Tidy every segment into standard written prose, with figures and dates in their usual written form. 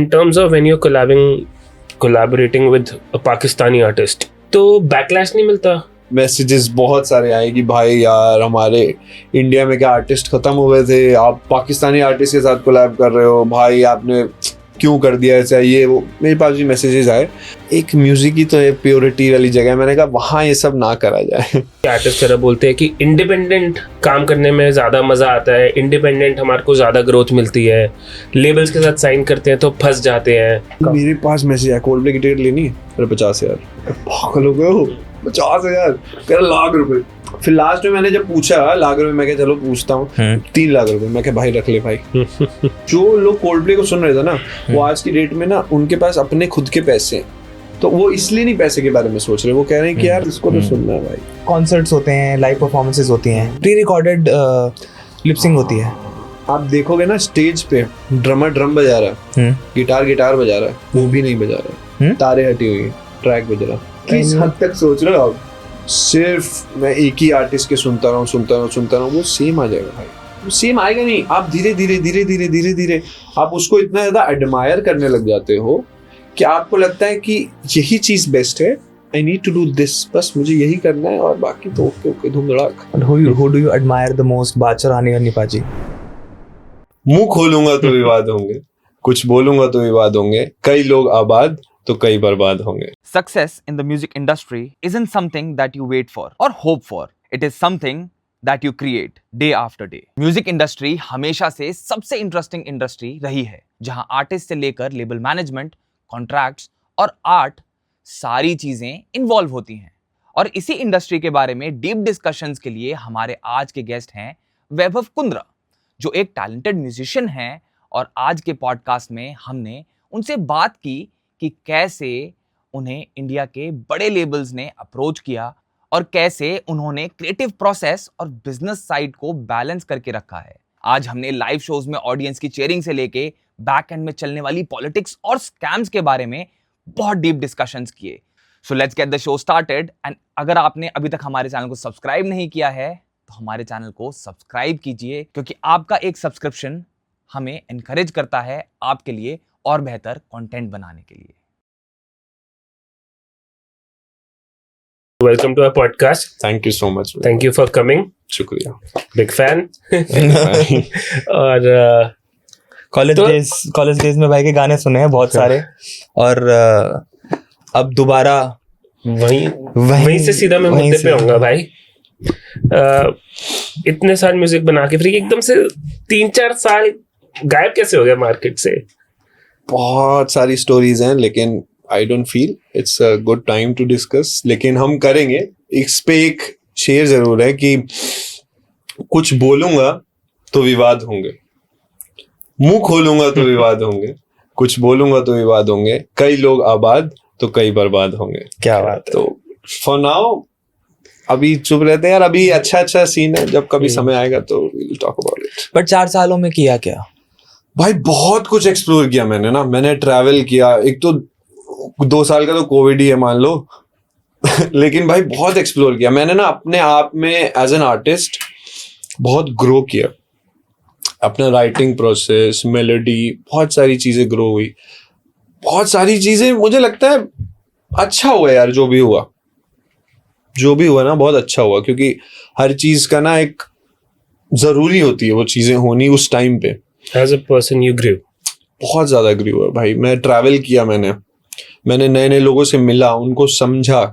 in terms of when you're collaborating with a Pakistani artist, तो backlash नहीं मिलता? Messages बहुत सारे आए कि भाई यार हमारे इंडिया में क्या आर्टिस्ट खत्म हो गए थे, आप पाकिस्तानी आर्टिस्ट के साथ कोलैब कर रहे हो, भाई आपने क्यों कर दिया ऐसा, ये वो मेरे पास भी मैसेजेस आए। एक म्यूजिक की तो प्योरिटी वाली जगह, मैंने कहा वहाँ ये सब ना करा जाए। आर्टिस्ट तरह बोलते हैं कि इंडिपेंडेंट काम करने में ज़्यादा मज़ा आता है, इंडिपेंडेंट हमारे को ज़्यादा ग्रोथ मिलती है, लेबल्स के साथ साइन करते हैं तो फंस जाते हैं। मेरे पास मैसेज आया, कोल्डप्ले की टिकट लेनी है, अरे 50,000, पागल हो गए हो, 50,000, कह रहा लाख रुपए। फिर लास्ट में मैंने जब पूछा लाख रुपए, मैं क्या चलो पूछता हूँ, 3 लाख रुपए, मैं क्या भाई रख ले भाई। जो लोग कोल्डप्ले को सुन रहे थे ना, वो आज की डेट में ना उनके पास अपने खुद के पैसे हैं, तो वो इसलिए नहीं पैसे के बारे में सोच रहे, वो कह रहे हैं कि यार इसको तो सुनना है भाई। कॉन्सर्ट्स होते हैं, लाइव परफॉर्मेंसेज होती हैं, प्री रिकॉर्डेड लिपसिंग होती है। आप देखोगे ना स्टेज पे ड्रमर ड्रम बजा रहा है, गिटार बजा रहा है, वो भी नहीं बजा रहा है, तारे हटी हुई है, ट्रैक बज रहा है। किस हद तक सोच रहे हो आप? सिर्फ मैं एक ही आर्टिस्ट के सुनता रहूं, वो सेम आ जाएगा भाई, वो सेम आएगा नहीं। आप धीरे धीरे आप उसको इतना ज्यादा एडमायर करने लग जाते हो कि आपको लगता है कि यही चीज बेस्ट है, I need to do this, बस मुझे यही करना है और बाकी तो ओके धूम धड़ाक। Who do you admire the most, बादशाह रानी और निपाजी? मुंह खोलूंगा तो विवाद होंगे, कुछ बोलूंगा तो विवाद होंगे, कई लोग आबाद तो कई बर्बाद होंगे। Success in the music industry isn't something that you wait for or hope for. It is something that you create day after day. Music industry हमेशा से सबसे इंटरेस्टिंग इंडस्ट्री रही है, जहां आर्टिस्ट से लेकर लेबल मैनेजमेंट, कॉन्ट्रैक्ट्स और art सारी चीजें इन्वॉल्व होती हैं। और इसी इंडस्ट्री के बारे में डीप डिस्कशंस के लिए हमारे आज के गेस्ट हैं वैभव कुंद्रा, जो एक टैलेंटेड म्यूजिशियन हैं। और आज के पॉडकास्ट में हमने उनसे बात की कि कैसे उन्हें इंडिया के बड़े लेबल्स ने अप्रोच किया और कैसे उन्होंने क्रिएटिव प्रोसेस और बिजनेस साइड को बैलेंस करके रखा है। आज हमने लाइव शोज में ऑडियंस की चेयरिंग से लेके बैक एंड में चलने वाली पॉलिटिक्स और स्कैम्स के बारे में बहुत डीप डिस्कशंस किए। So let's get the show started. And अगर आपने अभी तक हमारे चैनल को सब्सक्राइब नहीं किया है तो हमारे चैनल को सब्सक्राइब कीजिए, क्योंकि आपका एक सब्सक्रिप्शन हमें एनकरेज करता है आपके लिए और बेहतर कंटेंट बनाने के लिए। Welcome to our podcast. Thank you so much. Thank you for coming. शुक्रिया। Big fan. और कॉलेज डेज में भाई के गाने सुने हैं बहुत सारे, और अब दोबारा वहीं से सीधा मैं मुद्दे पे आऊंगा भाई। इतने साल म्यूजिक बना के फिर एकदम से 3-4 साल गायब कैसे हो गया मार्केट से? बहुत सारी स्टोरीज हैं, लेकिन I don't feel it's a good time to discuss, लेकिन हम करेंगे। इस पे एक शेर जरूर है कि कुछ बोलूंगा तो विवाद होंगे, मुंह खोलूंगा तो विवाद होंगे, कुछ बोलूंगा तो विवाद होंगे, कई लोग आबाद तो कई बर्बाद होंगे। क्या बात है। तो फॉर नाउ अभी चुप रहते हैं यार, अभी अच्छा सीन है, जब कभी समय आएगा तो we'll talk about it। But 4 सालों में किया क्या भाई? बहुत कुछ एक्सप्लोर किया मैंने ट्रैवल किया। एक तो 2 साल का तो कोविड ही है मान लो लेकिन भाई बहुत एक्सप्लोर किया मैंने ना, अपने आप में एज एन आर्टिस्ट बहुत ग्रो किया। अपना राइटिंग प्रोसेस, मेलोडी, बहुत सारी चीजें ग्रो हुई, बहुत सारी चीजें। मुझे लगता है अच्छा हुआ यार, जो भी हुआ ना बहुत अच्छा हुआ, क्योंकि हर चीज का ना एक जरूरी होती है वो चीजें होनी उस टाइम पे। As a person you grew. बहुत ज्यादा ग्रो हुआ भाई। मैं ट्रैवल किया, मैंने नए लोगों से मिला, उनको समझा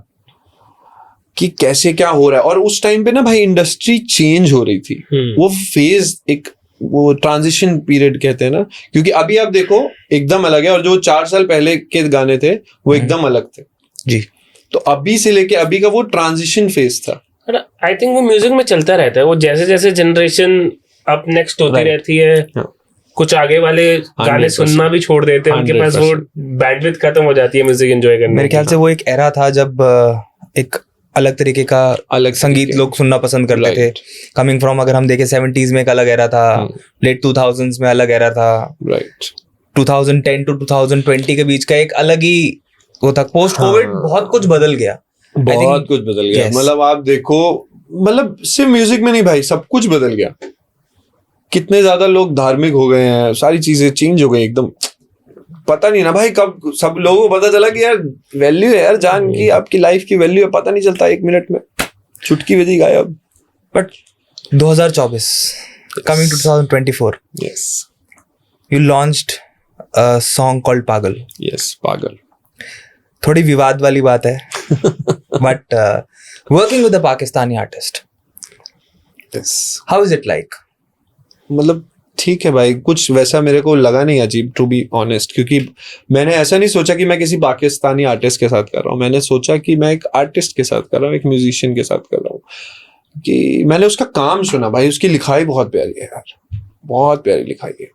कि कैसे क्या हो रहा है। और उस टाइम पे ना भाई इंडस्ट्री चेंज हो रही थी। वो फेज, एक वो ट्रांजिशन पीरियड कहते हैं ना, क्योंकि अभी आप देखो एकदम अलग है, और जो 4 साल पहले के गाने थे वो एकदम अलग थे जी। तो अभी से लेके अभी का वो ट्रांजिशन फेज था। आई थिंक वो म्यूजिक में चलता रहता है, वो जैसे जैसे जनरेशन अप नेक्स्ट होती रहती है, कुछ आगे वाले गाने सुनना भी छोड़ देते हैं, उनके पास वो बैंडविड्थ खत्म हो जाती है म्यूजिक एंजॉय करने। मेरे ख्याल से वो एक एरा था जब एक अलग तरीके का संगीत लोग सुनना पसंद करते थे। कमिंग फ्रॉम, अगर हम देखें 70s में एक अलग एरा था, लेट 2000s में अलग एरा था, राइट 2010 टू 2020 के बीच का एक अलग ही वो था। पोस्ट कोविड बहुत कुछ बदल गया, बहुत कुछ बदल गया। मतलब आप देखो, मतलब सिर्फ म्यूजिक में नहीं भाई, सब कुछ बदल गया। कितने ज्यादा लोग धार्मिक हो गए हैं, सारी चीजें चेंज हो गई एकदम। पता नहीं ना भाई कब सब लोगों को पता चला कि यार वैल्यू है यार जान की, आपकी लाइफ की वैल्यू है, पता नहीं चलता 1 मिनट में, चुटकी बजी गायब. But 2024 coming to 2024, Yes. you launched a song called पागल. Yes, पागल. थोड़ी विवाद वाली बात है, but working with a Pakistani artist, Yes. how is it like? मतलब ठीक है भाई, कुछ वैसा मेरे को लगा नहीं अजीब, टू बी ऑनेस्ट, क्योंकि मैंने ऐसा नहीं सोचा कि मैं किसी पाकिस्तानी आर्टिस्ट के साथ कर रहा हूँ. मैंने सोचा कि मैं एक आर्टिस्ट के साथ कर रहा हूँ, एक म्यूजिशियन के साथ कर रहा हूँ. कि मैंने उसका काम सुना भाई, उसकी लिखाई बहुत प्यारी है यार, बहुत प्यारी लिखाई है.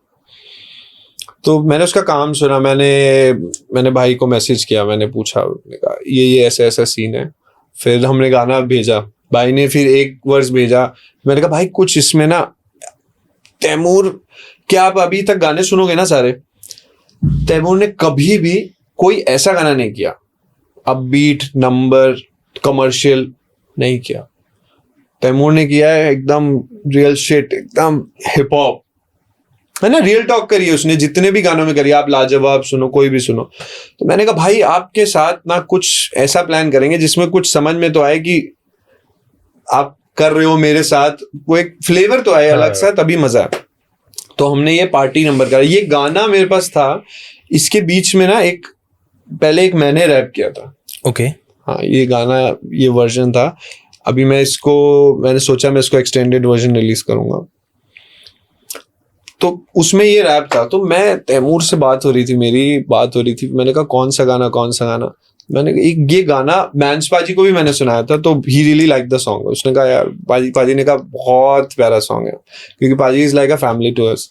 तो मैंने उसका काम सुना, मैंने भाई को मैसेज किया, मैंने पूछा, मैंने कहा ये ऐसा ऐसा सीन है. फिर हमने गाना भेजा, भाई ने फिर एक वर्स भेजा. मैंने कहा भाई कुछ इसमें ना, तैमूर, क्या आप अभी तक गाने सुनोगे ना सारे, तैमूर ने कभी भी कोई ऐसा गाना नहीं किया, अपबीट नंबर कमर्शियल नहीं किया. तैमूर ने किया है एकदम रियल शिट, एकदम हिप हॉप है ना, रियल टॉक करी है उसने, जितने भी गानों में करी. आप लाजवाब सुनो, कोई भी सुनो. तो मैंने कहा भाई आपके साथ ना कुछ ऐसा प्लान करेंगे जिसमें कुछ समझ में तो आए कि आप कर रहे हो मेरे साथ, वो एक फ्लेवर तो आए अलग सा, तभी मजा है. तो हमने ये पार्टी नंबर करा. ये गाना मेरे पास था, इसके बीच में ना पहले एक मैंने रैप किया था. Okay. हाँ, ये गाना, ये वर्जन था. अभी मैंने सोचा मैं इसको एक्सटेंडेड वर्जन रिलीज करूंगा. तो उसमें ये रैप था. तो मैं तैमूर से बात हो रही थी, मैंने कहा कौन सा गाना. मैंने ये गाना मैंस पाजी को भी मैंने सुनाया था, तो he really like the song. उसने कहा यार, पाजी ने कहा बहुत प्यारा सॉन्ग है, क्योंकि पाजी is like a family to us.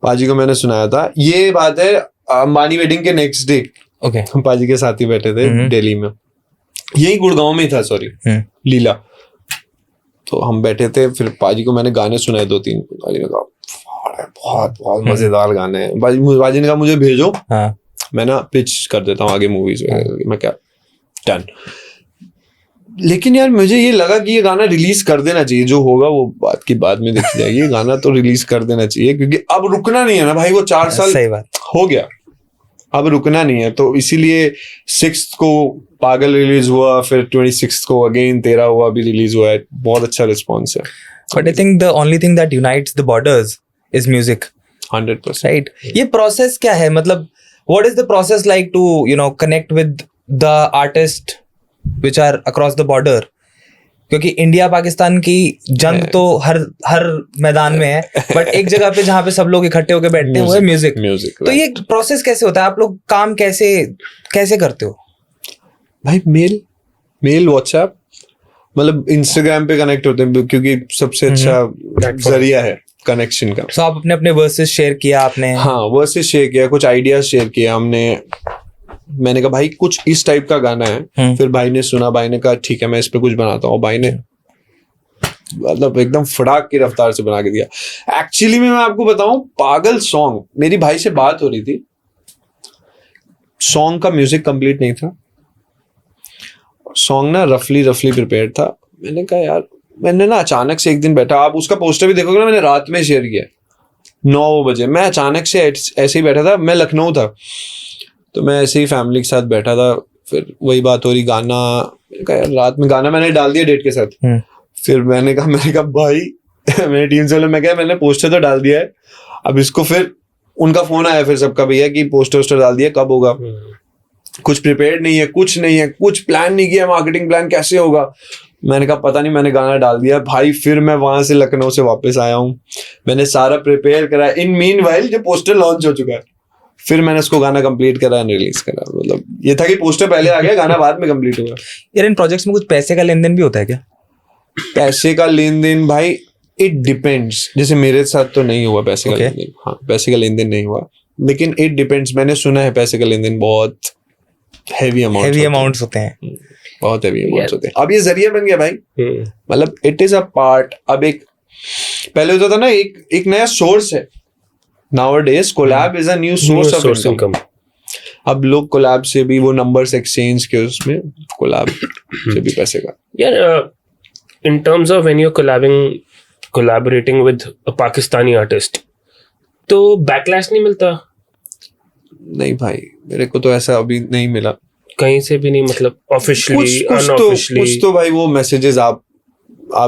पाजी को मैंने सुनाया था. ये बात है अंबानी वेडिंग के नेक्स्ट डे. Okay. हम पाजी के साथ ही बैठे थे दिल्ली में, यही गुड़गांव में ही था, सॉरी लीला. तो हम बैठे थे, फिर पाजी को मैंने गाने सुनाए 2-3. पाजी ने कहा बहुत बहुत मजेदार गाने हैं. पाजी ने कहा मुझे भेजो, हाँ. मैं ना पिच कर देता हूँ आगे मूवीज में. मैं क्या डन. लेकिन यार मुझे ये लगा कि ये गाना रिलीज कर देना चाहिए, जो होगा वो बात की बाद में देखी जाएगी. ये गाना तो रिलीज कर देना चाहिए, क्योंकि अब रुकना नहीं है ना भाई, वो 4 साल सही बात हो गया, अब रुकना नहीं है. तो इसीलिए 6th को पागल रिलीज हुआ, फिर 26th को अगेन 13 हुआ, अभी रिलीज हुआ है. बहुत अच्छा रिस्पॉन्स है. But I think the only thing that unites the borders is music. 100%. Right. ये process क्या है, मतलब what is the process like to connect with the artists which are across the border? क्योंकि इंडिया पाकिस्तान की जंग तो हर मैदान में है, बट एक जगह पे जहाँ पे सब लोग इकट्ठे होकर बैठते हैं वो है म्यूजिक. तो ये प्रोसेस कैसे होता है, आप लोग काम कैसे करते हो? भाई मेल व्हाट्सएप, मतलब इंस्टाग्राम पे कनेक्ट होते हैं, क्योंकि सबसे अच्छा जरिया है कनेक्शन का. So आप अपने वर्सेस शेयर किया आपने? हाँ, वर्सेस शेयर किया, कुछ आइडियाज शेयर किया हमने. मैंने कहा भाई कुछ इस टाइप का गाना है. फिर भाई ने सुना, भाई ने कहा ठीक है मैं इस पे कुछ बनाता हूँ. भाई ने मतलब एकदम फड़ाक की रफ्तार से बना के दिया. एक्चुअली मैं आपको बताऊं, पागल सॉन्ग, मेरी भाई से बात हो रही थी, सॉन्ग का म्यूजिक कंप्लीट नहीं था, सॉन्ग ना रफली प्रिपेयर था. मैंने कहा यार, मैंने ना अचानक से एक दिन बैठा, आप उसका पोस्टर भी देखोगे ना, मैंने रात में शेयर किया 9 बजे. मैं अचानक से ऐसे ही बैठा था, मैं लखनऊ था, तो मैं ऐसे ही फैमिली के साथ बैठा था. फिर वही बात हो रही, गाना, मैंने कहा यार रात में गाना मैंने डाल दिया डेट के साथ. फिर मैंने कहा भाई मेरी टीम से मैंने पोस्टर तो डाल दिया है, अब इसको, फिर उनका फोन आया फिर सबका, भैया कि पोस्टर डाल दिया, कब होगा? कुछ प्रिपेयर्ड नहीं है, कुछ प्लान नहीं किया, मार्केटिंग प्लान कैसे होगा? मैंने कहा पता नहीं, मैंने गाना डाल दिया भाई. फिर मैं वहां से लखनऊ से वापस आया हूँ, मैंने सारा प्रिपेयर करा. इन मीनवाइल जो पोस्टर लॉन्च हो चुका है, फिर मैंने उसको गाना कंप्लीट करा, रिलीज करा. मतलब ये था कि पोस्टर पहले आ गया, गाना बाद में कंप्लीट हुआ. यार इन प्रोजेक्ट्स में कुछ पैसे का लेन देन भी होता है क्या? पैसे का लेन देन भाई इट डिपेंड्स. जैसे मेरे साथ तो नहीं हुआ पैसे का लेन देन. हाँ, पैसे का लेन देन नहीं हुआ, लेकिन इट डिपेंड्स. मैंने सुना है पैसे का लेन देन बहुत हेवी अमाउंट्स होते हैं, बहुत हेवी अमाउंट्स होते हैं. अब ये जरिया बन गया भाई, मतलब इट इज अ पार्ट. अब एक पहले होता था ना, एक नया सोर्स है. Nowadays collab is a new source of income. अब लोग कोलैब से भी, वो नंबर्स एक्सचेंज के उसमें कोलैब से भी पैसे का. यार in terms of when you're collaborating with a Pakistani artist, तो backlash नहीं मिलता? नहीं भाई, मेरे को तो ऐसा अभी नहीं मिला कहीं से भी नहीं, मतलब ऑफिशियली कुछ अनऑफिशियली। तो भाई वो मैसेजेस आप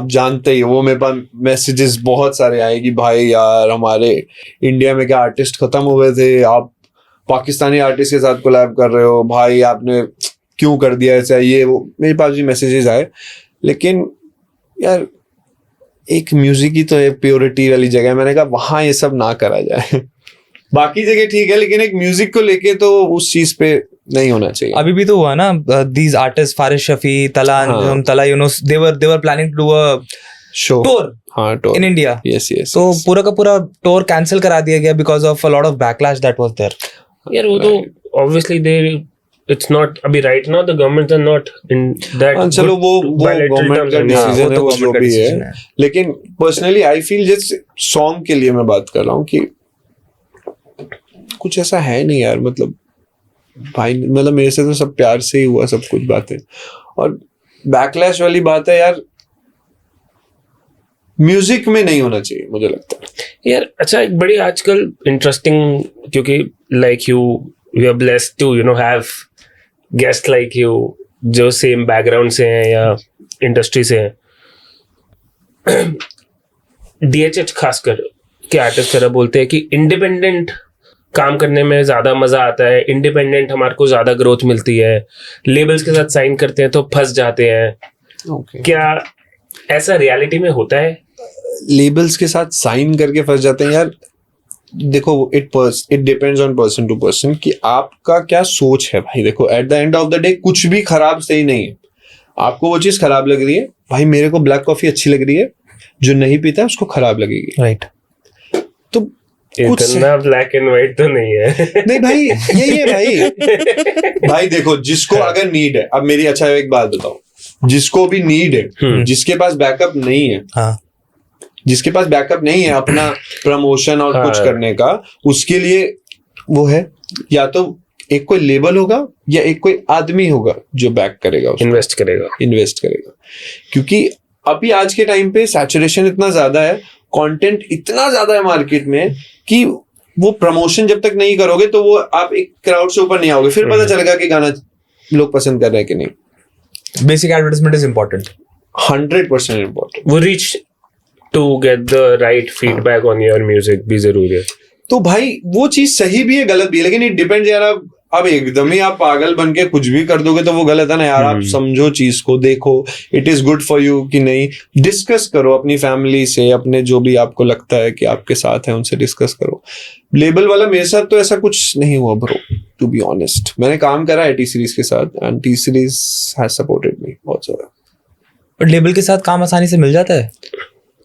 जानते ही हो, वो मेरे पास मैसेजेस बहुत सारे आए कि भाई यार हमारे इंडिया में क्या आर्टिस्ट खत्म हो गए थे, आप पाकिस्तानी आर्टिस्ट के साथ कोलैब कर रहे हो, भाई आपने क्यों कर दिया ऐसा, ये वो मेरे पास भी मैसेजेस आए। लेकिन यार एक म्यूजिक की तो एक प्योरिटी वाली जगह है, मैंने कहा वहां ये सब ना करा जाए। बाकी जगह ठीक है, लेकिन एक म्यूजिक को लेके तो उस चीज पे नहीं होना चाहिए। अभी भी तो हुआ ना, these artist Faris Shafi, Talha Anjum, Talha Yunus, they were planning to do a show, tour हाँ टूर इन इंडिया। यस तो पूरा का पूरा टूर कैंसिल करा दिया गया because of a lot of backlash that was there. यार वो तो ऑब्वियसली दे, इट्स नॉट अभी right now the government are not in that. चलो वो गवर्नमेंट का डिसीजन है, वो जो भी है। लेकिन personally I feel just song के लिए मैं बात कर रहा हूँ कि कुछ ऐसा है नहीं यार, मतलब भाई मतलब मेरे से तो सब प्यार से ही हुआ सब कुछ बातें, और बैकलैश वाली बात है यार म्यूजिक में नहीं होना चाहिए मुझे लगता है यार। अच्छा, एक बड़ी आजकल इंटरेस्टिंग, क्योंकि like you we are blessed to you know have guest like you जो सेम बैकग्राउंड से हैं या इंडस्ट्री से हैं। डीएचएच खासकर के आर्टिस्ट तरह बोलते हैं कि इंडिपेंडेंट काम करने में ज्यादा मजा आता है, इंडिपेंडेंट हमारे को ज्यादा ग्रोथ मिलती है, लेबल्स के साथ साइन करते हैं तो फंस जाते हैं। क्या ऐसा रियलिटी में होता है? लेबल्स के साथ साइन करके फंस जाते हैं यार। देखो it depends on person to person कि आपका क्या सोच है भाई। देखो at the end of the day कुछ भी खराब सही नहीं है। आपको वो चीज खराब लग रही है, भाई मेरे को ब्लैक कॉफी अच्छी लग रही है, जो नहीं पीता है उसको खराब लगेगी, राइट। तो इतना ब्लैक एंड व्हाइट तो नहीं है। नहीं भाई यही है भाई। भाई देखो जिसको अगर नीड है, अब मेरी अच्छा एक बात बताओ, जिसको भी नीड है, जिसके पास बैकअप नहीं है, हाँ, जिसके पास बैकअप नहीं है अपना प्रमोशन और कुछ करने का, उसके लिए वो है या तो एक कोई लेबल होगा या एक कोई आदमी होगा जो बैक करेगा, इन्वेस्ट करेगा। क्योंकि अभी आज के टाइम पे सैचुरेशन इतना ज्यादा है, कंटेंट इतना ज्यादा है मार्केट में कि वो प्रमोशन जब तक नहीं करोगे तो वो आप एक क्राउड से ऊपर नहीं आओगे, फिर पता चलेगा कि गाना लोग पसंद कर रहे हैं कि नहीं। Basic advertisement is important, 100% important. वो reach to get the right feedback on your music भी जरूरी है। तो भाई वो चीज सही भी है गलत भी है, लेकिन इट डिपेंड्स यार। अब एकदम ही आप पागल बन के कुछ भी कर दोगे तो वो गलत है ना यार। आप समझो चीज को, देखो it is good for you कि नहीं, डिस्कस करो अपनी फैमिली से, अपने जो भी आपको लगता है कि आपके साथ है उनसे डिस्कस करो। लेबल वाला मेरे साथ तो ऐसा कुछ नहीं हुआ ब्रो, टू बी ऑनेस्ट। मैंने काम करा है टी सीरीज के साथ and T series has supported me बहुत ज्यादा। बट लेबल के साथ काम आसानी से मिल जाता है?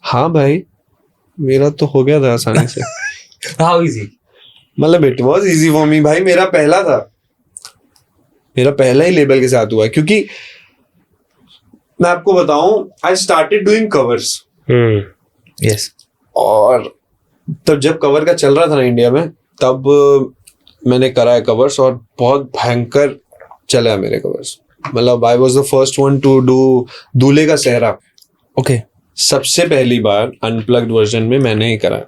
हाँ भाई मेरा तो हो गया था आसानी से। How easy? मतलब it was easy for me भाई। मेरा पहला ही लेबल के साथ हुआ है, क्योंकि मैं आपको बताऊं I started doing covers. Yes. और तब जब कवर का चल रहा था ना इंडिया में, तब मैंने करा है कवर्स और बहुत भयंकर चला है मेरे कवर्स। मतलब I was the first one two do दूल्हे का सेहरा। ओके। सबसे पहली बार अनप्लग्ड वर्जन में मैंने ही करा।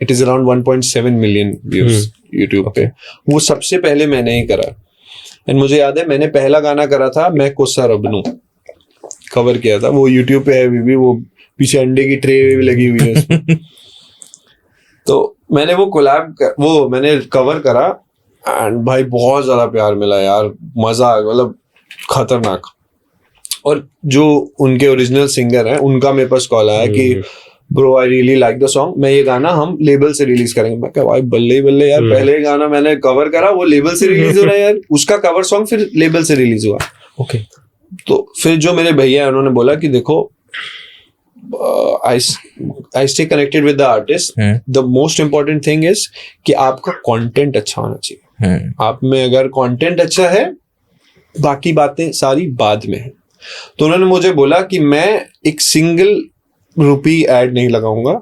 It is around 1.7 million views YouTube पे। वो सबसे पहले मैंने ही करा। एंड मुझे याद है मैंने पहला गाना करा था मैं कोसा रबनू, कवर किया था। वो यूट्यूब पे है अभी भी, वो पीछे अंडे की ट्रे लगी हुई है उसमें। तो मैंने वो मैंने कवर करा एंड भाई बहुत ज्यादा प्यार मिला यार, मजा आ गया, मतलब खतरनाक। और जो उनके ओरिजिनल सिंगर हैं उनका मेरे पास कॉल आया कि bro I really like the song, मैं ये गाना हम लेबल से रिलीज करेंगे। मैं कहा भाई बल्ले बल्ले यार, पहले गाना मैंने कवर करा वो लेबल से रिलीज हो रहा है यार, उसका कवर सॉन्ग फिर लेबल से रिलीज हुआ। ओके। तो फिर जो मेरे भैया है उन्होंने बोला कि देखो I stay connected with the artist, the most important thing is कि आपका कंटेंट अच्छा होना चाहिए। आप में अगर कंटेंट अच्छा है बाकी बातें सारी बाद में है। तो उन्होंने मुझे बोला कि मैं एक सिंगल रुपी ऐड नहीं लगाऊंगा,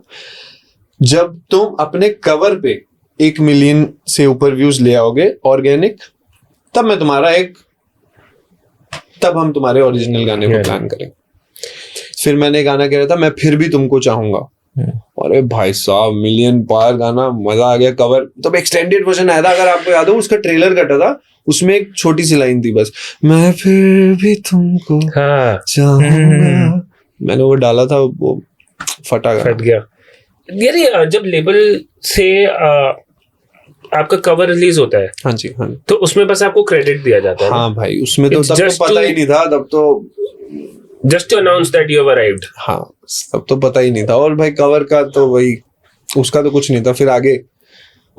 जब तुम अपने कवर पे 1 मिलियन से ऊपर व्यूज ले आओगे ऑर्गेनिक, तब मैं तब हम तुम्हारे ओरिजिनल गाने को प्लान करेंगे। फिर मैंने गाना कह रहा था मैं फिर भी तुमको चाहूंगा, अरे भाई साहब मिलियन पार गाना, मजा आ गया। कवर तब एक्सटेंडेड वर्जन आया था, अगर आपको याद हो, उसका ट्रेलर कटा था, उसमें एक छोटी सी लाइन थी बस, मैं फिर भी तुमको चाहूंगा। मैंने वो डाला था, वो फट गया। यार जब लेबल से आपका कवर रिलीज होता है, हाँ जी, तो उसमें बस आपको क्रेडिट दिया जाता है। हाँ भाई, उसमें तो तब तो पता ही नहीं था, तब तो just to announce that you have arrived. हाँ, तब तो पता ही नहीं था। और भाई कवर का तो वही, उसका तो कुछ नहीं था। फिर आगे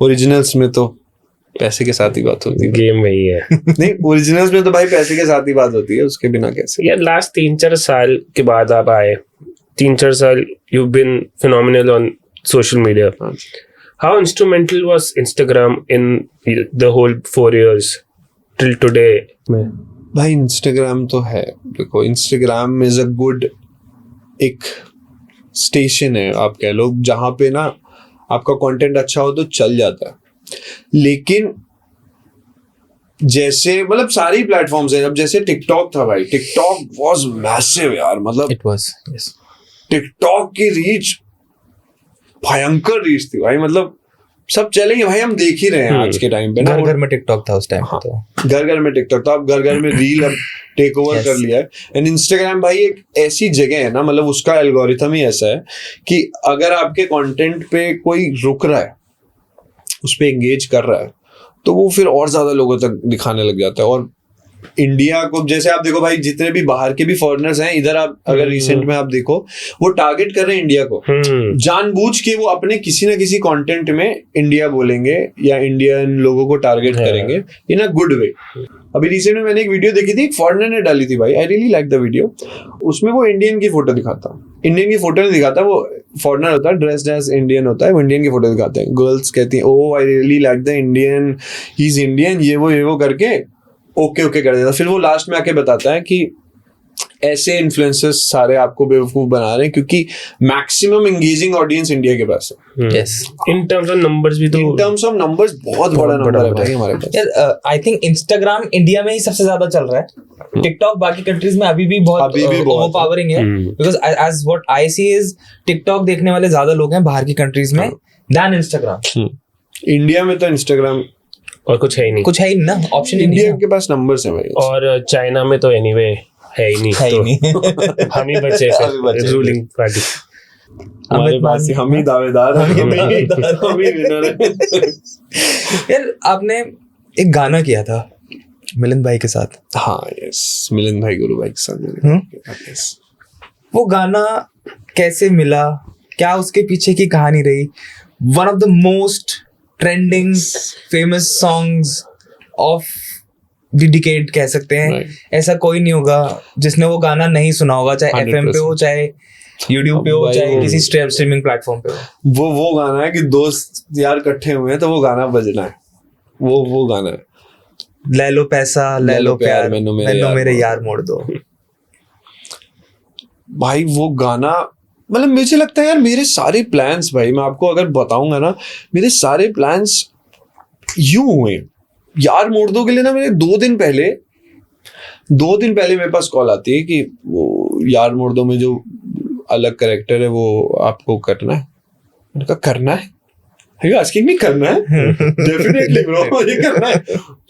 ओरिजिनल्स में तो पैसे के साथ ही बात होती है, गेम वही है। नहीं, ओरिजिनल्स में तो भाई पैसे के साथ ही बात होती है, उसके बिना कैसे। यार लास्ट 3-4 साल के बाद आप आए, 3-4 साल you been phenomenal on social media. How instrumental was Instagram in the whole 4 years till today में? भाई इंस्टाग्राम तो है, देखो इंस्टाग्राम इज अ गुड एक स्टेशन है, आप कह लो, जहाँ पे ना आपका कंटेंट अच्छा हो तो चल जाता है। लेकिन जैसे मतलब सारी प्लेटफॉर्म्स हैं, अब जैसे टिकटॉक था भाई, टिकटॉक वाज मैसिव यार, मतलब इट वाज, यस, टिकटॉक की रीच भयंकर रीच थी भाई, मतलब सब चलेंगे भाई, हम देख ही रहे हैं आज के टाइम पे ना। घर घर में टिकटॉक था उस टाइम। हाँ, घर घर में टिकटॉक था, अब घर घर में रील अब टेक ओवर कर लिया है। एंड इंस्टाग्राम भाई एक ऐसी जगह है ना, मतलब उसका एल्गोरिथम ही ऐसा है कि अगर आपके कंटेंट पे कोई रुक रहा है, उस पे एंगेज कर रहा है, तो वो फिर और ज्यादा लोगों तक दिखाने लग जाता है। और इंडिया को जैसे आप देखो भाई, जितने भी बाहर के भी फॉरेनर्स हैं इधर, आप अगर रिसेंट में आप देखो, वो टारगेट कर रहे हैं इंडिया को, जानबूझ के वो अपने किसी ना किसी कंटेंट में इंडिया बोलेंगे या इंडियन लोगों को टारगेट करेंगे इन अ गुड वे। अभी रिसेंट में मैंने एक वीडियो देखी थी, एक फॉरेनर ने डाली थी भाई, आई रियली लाइक द वीडियो। उसमें वो इंडियन की फोटो दिखाता, इंडियन की फोटो नहीं दिखाता, वो फॉरेनर होता है, ड्रेस्ड एज इंडियन होता है, वो इंडियन की फोटो दिखाते हैं। गर्ल्स कहती हैं, oh I really like the Indian, he is Indian, ये वो करके ओके ओके कर देता। फिर वो लास्ट में आके बताता है कि ऐसे इन्फ्लुएंसर्स सारे आपको बेवकूफ बना रहे हैं, क्योंकि मैक्सिमम एंगेजिंग ऑडियंस इंडिया के पास है। Yes, in terms of numbers भी तो, इन टर्म्स ऑफ नंबर्स बहुत बड़ा नंबर है भाई हमारे पास। यार आई थिंक इंस्टाग्राम इंडिया में ही सबसे ज्यादा चल रहा है। टिकटॉक बाकी कंट्रीज में अभी भी बहुत ओवरपावरिंग है, because as what I see is TikTok देखने वाले ज्यादा लोग हैं बाहर की कंट्रीज में देन इंस्टाग्राम। इंडिया में तो इंस्टाग्राम और कुछ है ही नहीं, कुछ है ही ना, ऑप्शन ही नहीं इंडिया है। के पास नंबर्स हैं भाई। और चाइना में तो एनीवे है ही नहीं, है ही तो नहीं। हम ही बचे फिर रूलिंग पार्टी। हमारे पास हम ही दावेदार, हम ही विनर हैं। यार आपने एक गाना किया था मिलिंद भाई के साथ। हाँ यस, मिलिंद भाई, गुरु भाई के साथ। Yes. वो गाना कैसे मिला, क्या उसके पीछे की कहानी रही? One of the most trending famous songs of the decade कह सकते हैं। Right. ऐसा कोई नहीं होगा जिसने वो गाना नहीं सुना होगा, चाहे FM पे हो, चाहे YouTube पे हो, चाहे किसी स्ट्रीमिंग प्लेटफॉर्म पे हो। वो गाना है कि दोस्त यार इकट्ठे हुए हैं तो वो गाना बजना है, वो गाना है। ले लो पैसा ले लो प्यार, मैनू मेरे यार मोड़ दो। भाई वो गाना, मतलब मुझे लगता है यार मेरे सारे प्लान्स, भाई मैं आपको अगर बताऊंगा ना, मेरे सारे प्लान्स यूं हुए। यार मोड़ दो के लिए ना, मेरे 2 दिन पहले मेरे पास कॉल आती है कि वो यार मोड़ दो में जो अलग कैरेक्टर है वो आपको करना है। मैंने कहा करना है? आस्किंग मी करना है? डेफिनेटली ब्रो, ये करना है।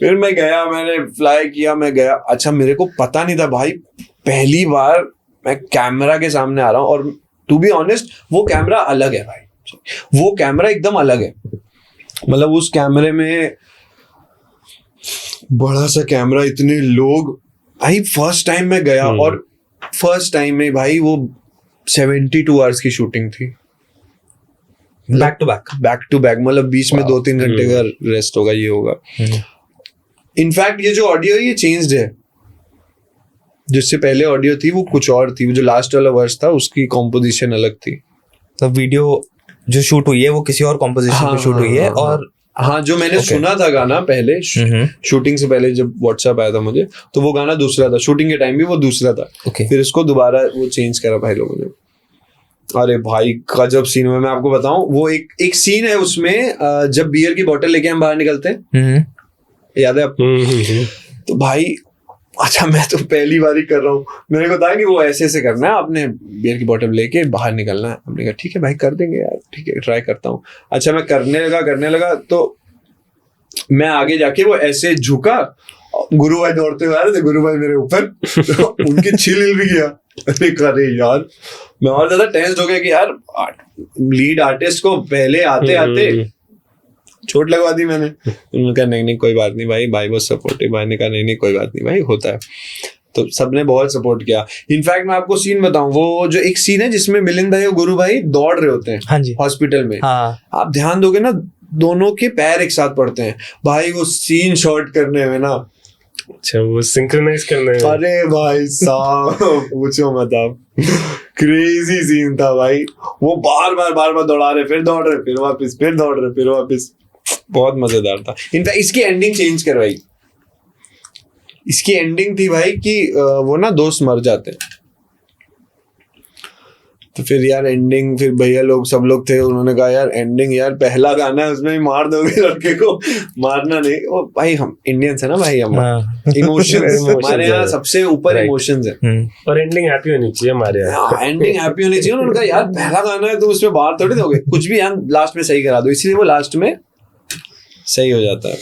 फिर मैं गया, मैंने फ्लाई किया, मैं गया। अच्छा मेरे को पता नहीं था भाई, पहली बार मैं कैमरा के सामने आ रहा हूँ, और टू बी ऑनेस्ट वो कैमरा अलग है भाई, वो कैमरा एकदम अलग है। मतलब उस कैमरे में बड़ा सा कैमरा, इतने लोग भाई। फर्स्ट टाइम मैं गया और फर्स्ट टाइम में भाई वो 72 आवर्स की शूटिंग थी, बैक टू बैक, मतलब बीच में 2-3 घंटे का रेस्ट होगा, ये होगा। इनफैक्ट ये जो ऑडियो है ये चेंज्ड है, जिससे पहले ऑडियो थी वो कुछ और थी। वो जो लास्ट वाला वर्स था उसकी कॉम्पोजिशन अलग थी। तो वीडियो जो शूट हुई है वो किसी और कॉम्पोजिशन पे शूट हुई है। और हाँ, जो मैंने सुना था गाना पहले, शूटिंग से पहले जब व्हाट्सएप आया था मुझे, तो वो गाना दूसरा था, शूटिंग के टाइम भी वो दूसरा था। फिर इसको दोबारा वो चेंज करा भाई लोगों ने। अरे भाई गजब सीन है, मैं आपको बताऊं। वो एक सीन है उसमें, जब बियर की बोतल लेके हम बाहर निकलते हैं, याद है आपको? तो भाई अच्छा मैं तो पहली बार ही कर रहा हूँ, मेरे को था कि वो ऐसे ऐसे करना है, आपने बियर की बोतल लेके बाहर निकलना है। हमने कहा ठीक है भाई कर देंगे यार, ठीक है ट्राई करता हूँ। अच्छा मैं करने लगा तो मैं आगे जाके वो ऐसे झुका, गुरु भाई दौड़ते हुए आ रहे थे, गुरु भाई मेरे ऊपर, तो उनकी छिल हिल भी गया। अरे यार मैं और ज्यादा टेंस्ड हो गया कि यार लीड आर्टिस्ट को पहले आते आते चोट लगवा दी मैंने। उन्होंने कहा नहीं कोई बात नहीं भाई, भाई बहुत सपोर्टिव। भाई ने कहा नहीं कोई बात नहीं भाई, होता है। तो सबने बहुत सपोर्ट किया। इनफैक्ट मैं आपको सीन बताऊं, वो जो एक सीन है जिसमें मिलिंद भाई और गुरु भाई दौड़ रहे होते हैं, हाँ जी, हॉस्पिटल में, हाँ आप ध्यान दोगे ना दोनों के पैर एक साथ पड़ते हैं भाई, वो सीन शॉट करने में ना, अच्छा वो सिंक्रोनाइज करना है। अरे भाई साहब पूछो मत आप, क्रेजी सीन था भाई। वो बार बार दौड़ा रहे, फिर दौड़ रहे, फिर वापस, फिर दौड़ रहे, फिर वापस। बहुत मजेदार था। इनफैक्ट इसकी एंडिंग चेंज करवाई। इसकी एंडिंग थी भाई कि वो ना दोस्त मर जाते हैं, तो फिर यार एंडिंग, फिर भैया लोग सब लोग थे, उन्होंने कहा यार एंडिंग यार पहला गाना है उसमें ही मार दोगे लड़के को, मारना नहीं। वो भाई हम इंडियंस है ना भाई, हम इमोशंस हमारे यहाँ सबसे ऊपर इमोशंस है, और एंडिंग हैप्पी होनी चाहिए हमारे यहाँ। एंडिंग हैप्पी होनी चाहिए। उन्होंने कहा यार पहला गाना है तो उसमें बाहर थोड़ी दोगे, कुछ भी यार लास्ट में सही करा दो, इसलिए वो लास्ट में सही हो जाता है।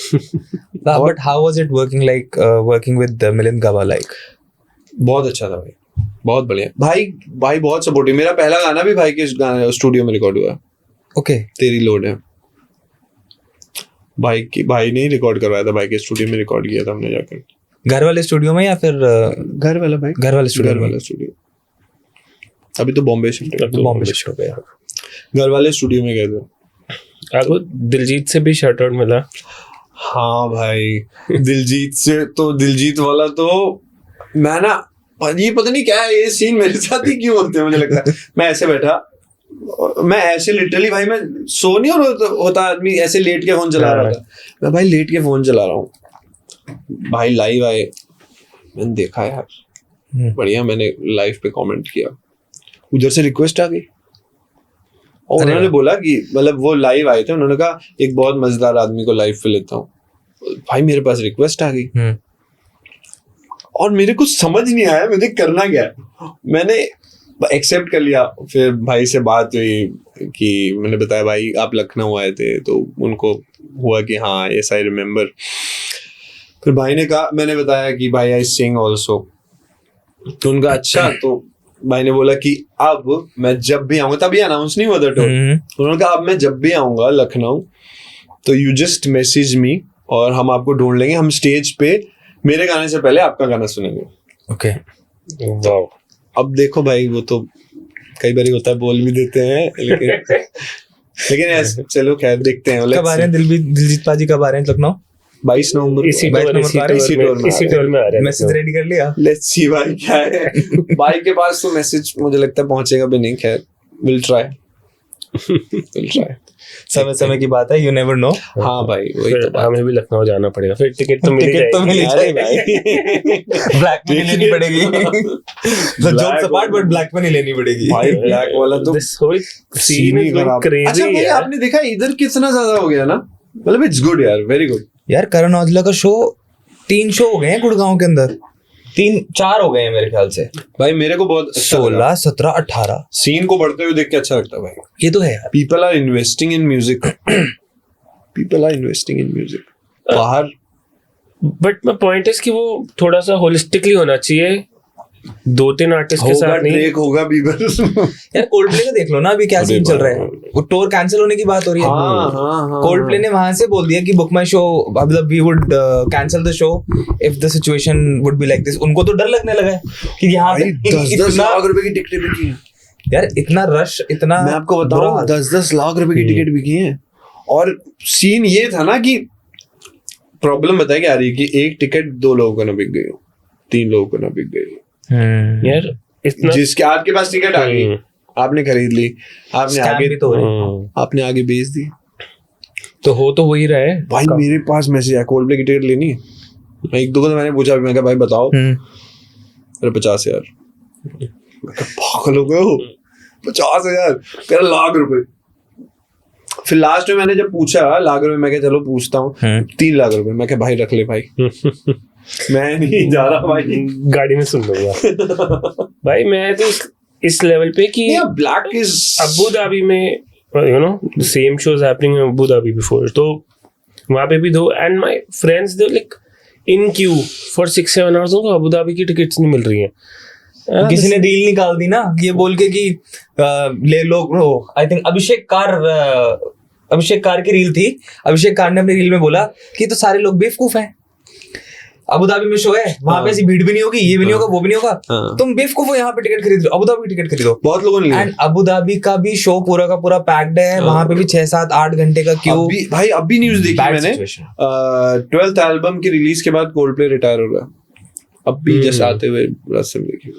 But how was it working with Milind Gaba like? बहुत अच्छा था भाई, बहुत बढ़िया भाई बहुत सपोर्टिव। मेरा पहला गाना भी भाई के स्टूडियो में रिकॉर्ड हुआ है। ओके, तेरी लोड है भाई ने ही रिकॉर्ड करवाया था, भाई के स्टूडियो में रिकॉर्ड किया था हमने जाकर। घर वाले स्टूडियो में या फिर घर वाला भाई, घर वाले स्टूडियो। अभी तो बॉम्बे शिफ्ट हो गया। घर वाले स्टूडियो में गए थे। आपको दिलजीत से भी शर्ट आउट मिला? हाँ भाई दिलजीत से तो, दिलजीत वाला तो मैं ना, ये पता नहीं क्या है, ये सीन मेरे साथ ही क्यों होते हैं मुझे लगता है। मैं ऐसे बैठा, मैं ऐसे लिटरली भाई, मैं सो नहीं होता आदमी, ऐसे लेट के फोन चला रहा था। मैं भाई लेट के फोन चला रहा हूँ भाई, लाइव आए, मैंने देखा यार बढ़िया, मैंने लाइव पे कमेंट किया, उधर से रिक्वेस्ट आ गई और उन्होंने बोला कि मतलब वो लाइव आए थे, उन्होंने कहा एक बहुत मजेदार आदमी को लाइव पे लेता हूँ। भाई मेरे पास रिक्वेस्ट आ गई और मेरे को समझ नहीं आया मुझे करना क्या है। मैंने एक्सेप्ट कर लिया। फिर भाई से बात हुई कि मैंने बताया भाई आप लखनऊ आए थे, तो उनको हुआ कि हाँ यस आई रिमेम्बर। फिर भाई ने कहा, मैंने बताया कि भाई आई सिंग ऑल्सो, तो उनका अच्छा, तो भाई ने बोला कि अब मैं जब भी आऊंगा, तभी अनाउंस नहीं हुआ था टूर, उन्होंने कहा अब मैं जब भी आऊंगा लखनऊ तो यू जस्ट मैसेज मी और हम आपको ढूंढ लेंगे, हम स्टेज पे मेरे गाने से पहले आपका गाना सुनेंगे। Okay, wow. अब देखो भाई वो तो कई बार होता है, बोल भी देते हैं, लेकिन ऐसे चलो खैर देखते हैं। कब आ रहे हैं दिलजीत पाजी, कब आ रहे हैं लखनऊ? 22 नवंबर इसी टोर में आ रहे हैं। मैसेज रेडी कर लिया? लेट्स सी भाई क्या है। भाई के पास तो मैसेज मुझे लगता है पहुंचेगा भी नहीं, खैर विल ट्राई। समय की बात है, यू नेवर नो। हाँ भाई वही तो, हमें भी लखनऊ जाना पड़ेगा, फिर टिकट तो मिल जाएगी। ब्लैक में नहीं लेनी पड़ेगी, जोक्स अपार्ट, बट ब्लैक में नहीं लेनी पड़ेगी भाई। ब्लैक वाला तो this whole scene is crazy. अच्छा भाई आपने देखा इधर कितना ज्यादा हो गया ना, मतलब इट्स गुड यार, वेरी गुड यार। करण औजला का शो 3 शो हो गए हैं गुड़गांव के अंदर, 3-4 हो गए हैं मेरे ख्याल से भाई। मेरे को बहुत 16, 17, 18 सीन को बढ़ते हुए देख के अच्छा लगता है भाई। ये तो है यार, people are investing in music, बाहर। बट माय पॉइंट इज कि वो थोड़ा सा होलिस्टिकली होना चाहिए, 2-3 आर्टिस्ट के साथ नहीं। ड्रेक होगा बीबर। यार कोल्डप्ले का देख लो ना अभी क्या सीन चल रहा है, वो टूर कैंसिल होने की बात हो रही है। कोल्डप्ले ने वहां से बोल दिया कि बुक माई शो, मतलब we would cancel the show if the situation would be like this. उनको तो डर लगने लगा है कि यहाँ पे 10 लाख रुपए की टिकटें बिकी हैं यार, इतना रश, इतना, मैं आपको बताऊं 10 लाख रुपए की टिकट बिकी हैं। और सीन ये था ना कि प्रॉब्लम बताया क्या आ रही है कि एक टिकट 2 लोगों को ना बिक गई हो, 3 लोगों को ना बिक गई हो यार। इतना जिसके आपके पास टिकट आ गई, आपने खरीद ली, आपने आगे तो आपने आगे बेच दी, तो हो ही रहा है भाई। मेरे पास मैसेज आया कोल्डप्ले की टिकट लेनी है, मैं 1-2 को तो मैंने पूछा, मैं कहा भाई बताओ, अरे 50,000। पागल हो गए हो, 50,000 कह रहा लाख रुपए। फिर लास्ट में मैंने जब पूछा लाख रुपए, मैं कहा चलो पूछता हूँ, 3 लाख रुपए। मैं कहा भाई रख ले भाई, मैं नहीं जा रहा भाई, गाड़ी में सुन लूंगा। भाई मैं तो इस लेवल पे कि ब्लैक इज अबू धाबी में you know same shows happening in Abu Dhabi before, तो वहाँ पे भी दो and my friends they like in Q for 6-7 hours, उनको अबू धाबी की टिकट्स नहीं मिल रही हैं। किसी ने डील निकाल दी ना ये बोल के कि ले लो, आई थिंक अभिषेक कार की रील थी, अभिषेक कार ने अपनी रील में बोला कि तो सारे लोग बेवकूफ हैं, अबू धाबी में शो है, वहां पे ऐसी भीड़ भी नहीं होगी, ये भी नहीं होगा, वो भी नहीं होगा, तुम बेवकूफ हो, यहाँ पे टिकट खरीद लो, अबू धाबी की टिकट खरीदो। बहुत लोगों ने लिया। एंड अबू धाबी का भी शो पूरा का पूरा पैक्ड है, वहां पे भी 6-7-8 घंटे का क्यू। भाई अभी न्यूज देखी मैंने, 12th एल्बम की रिलीज के बाद कोल्डप्ले रिटायर हो रहा है, अभी जस्ट आते हुए रास्ते में देखी।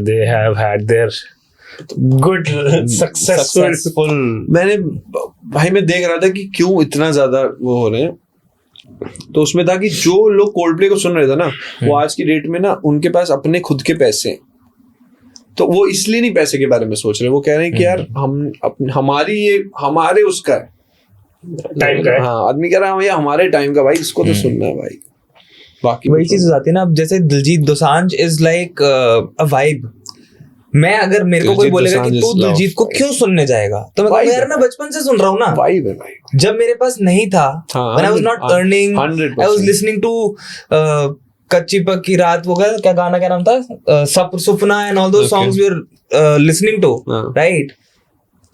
They have had there good successful. मैं देख रहा था कि क्यों इतना ज्यादा वो हो रहे हैं, तो उसमें था कि जो लोग कोल्डप्ले को सुन रहे थे ना, वो आज की डेट में ना उनके पास अपने खुद के पैसे हैं, तो वो इसलिए नहीं पैसे के बारे में सोच रहे, वो कह रहे हैं कि यार हमारे उसका है टाइम का है। हाँ, आदमी कह रहा है भैया हमारे टाइम का भाई, इसको तो सुनना है भाई। बाकी वही चीज हो जाती है ना, अब जैसे Diljit Dosanjh is like a vibe. मैं अगर मेरे को कोई बोलेगा कि तू दिलजीत को क्यों सुनने जाएगा, तो मैं कहूँगा यार मैं बचपन से सुन रहा हूँ ना, वाइब है भाई। जब मेरे पास नहीं था, when I was not earning, I was listening to कच्ची पक्की रात, वो क्या गाना, क्या नाम था, Sapna and all those songs we are listening to, right.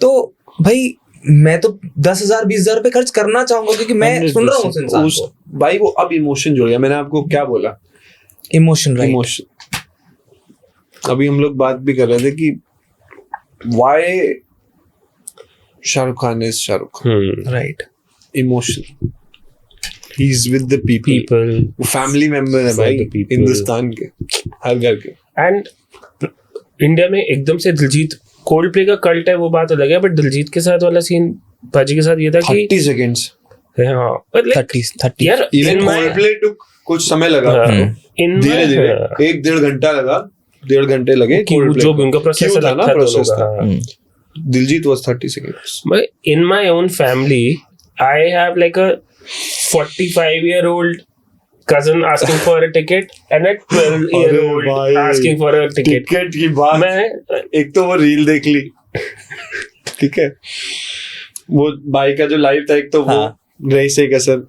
तो भाई मैं तो 10,000 20,000 रुपए खर्च करना चाहूंगा क्योंकि मैं सुन रहा हूँ उस इंसान को। भाई वो अब इमोशन जुड़ गया। मैंने आपको क्या बोला, इमोशन, राइट। इमोशन। अभी हम लोग बात भी कर रहे थे कि why Shahrukh Khan is Shahrukh Khan, right. Emotion, he is with the people, वो फैमिली मेंबर है भाई हिंदुस्तान के हर घर के। एंड इंडिया में एकदम से दिलजीत, कोल्डप्ले का कल्ट है वो बात अलग है, बट दिलजीत के साथ वाला सीन पाजी के साथ ये था कि 30 सेकंड्स, हाँ 30 यार इवन कोल्डप्ले टू कुछ समय लगा, धीरे धीरे 1-1.5 घंटा लगा, 1.5 घंटे लगे जो भी उनका प्रोसेस था ना, प्रोसेस था। Diljit was 30 seconds. But in my own family, I have like a 45-year-old cousin asking for a ticket and a 12-year-old asking for a ticket. Ticket की बात, मैं एक तो वो रील देख ली, ठीक है, वो भाई का जो लाइव था, एक तो वो रही से कसर,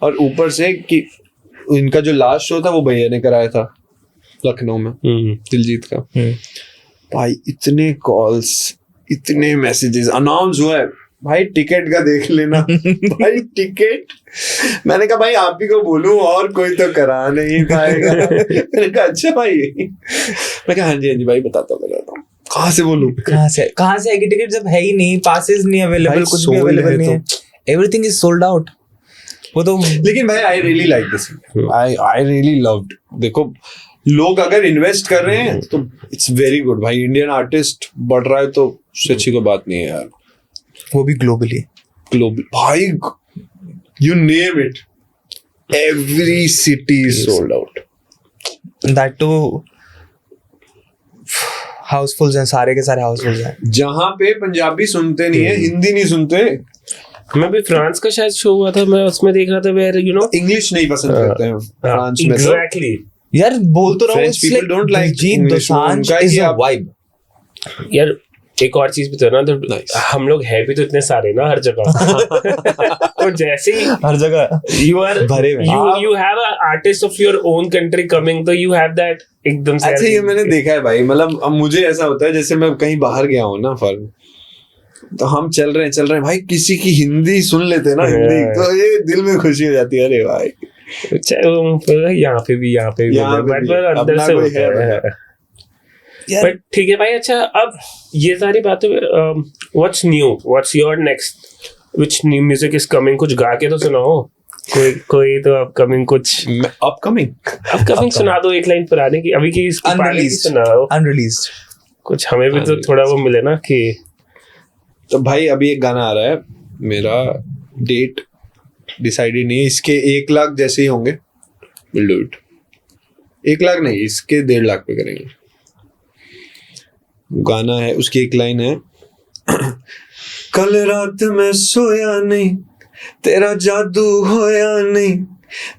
और ऊपर से कि इनका जो लास्ट शो था वो भैया ने कराया था लखनऊ में, दिलजीत का। भाई इतने कॉल्स, इतने मैसेजेस, अनाउंस हुआ है भाई टिकट का देख लेना भाई टिकट। मैंने कहा भाई आप ही को बोलूं और कोई तो करा नहीं पाएगा। मैंने कहा अच्छा भाई, मैं कहा हाँ जी भाई बताता हूँ, कहाँ से बोलूं, कहाँ से आएगी टिकट जब है ही नहीं, पासेस नहीं अवेलेबल, कुछ भी अवेलेबल नहीं है, एवरीथिंग इज सोल्ड आउट। वो तो लेकिन भाई आई really like this, I really loved. देखो लोग अगर इन्वेस्ट कर रहे हैं तो इट्स वेरी गुड भाई, इंडियन आर्टिस्ट बढ़ रहा है तो उससे अच्छी कोई बात नहीं है यार, वो भी ग्लोबल भाई, you name it, every city is sold out, that too housefuls हैं, सारे के सारे हाउसफुल्स हैं। जहां पे पंजाबी सुनते नहीं है, हिंदी नहीं सुनते। मैं भी फ्रांस का शायद शो हुआ था, मैं उसमें देख रहा था, वेयर यू नो इंग्लिश नहीं पसंद करते हैं फ्रांस में, एग्जैक्टली यार बोल तो रहा हूँ, French people don't like Diljit Dosanjh is a vibe. यार एक और चीज भी तो है ना, तो हम लोग है भी तो इतने सारे ना हर जगह। तो जैसे ही हर जगह यू आर भरे में, you have an artist of your own country coming, तो you have that एकदम से। अच्छा ये मैंने देखा है भाई, मतलब अब मुझे ऐसा होता है जैसे मैं कहीं बाहर गया हूँ ना फॉरेन, तो हम चल रहे हैं भाई, किसी की हिंदी सुन लेते ना, हिंदी, तो ये दिल में खुशी हो जाती है, अरे भाई यहाँ पे भी अंदर से होता है। बट ठीक है भाई। अच्छा अब ये सारी बातें, what's new, what's your next, which new music is coming, कुछ गा के तो सुनाओ, कोई तो अपकमिंग कुछ अपकमिंग सुना दो, एक लाइन पुराने की, अभी की सुनाओ, अनरिलीज्ड कुछ हमें भी तो थोड़ा वो मिले ना कि। तो भाई अभी एक गाना आ रहा है मेरा, डेट डिसाइडेड नहीं है, इसके 1 लाख जैसे ही होंगे विल डू इट। 1 लाख नहीं, इसके 1.5 लाख पे करेंगे। गाना है, उसकी एक लाइन है, कल रात मैं सोया नहीं, तेरा जादू होया नहीं,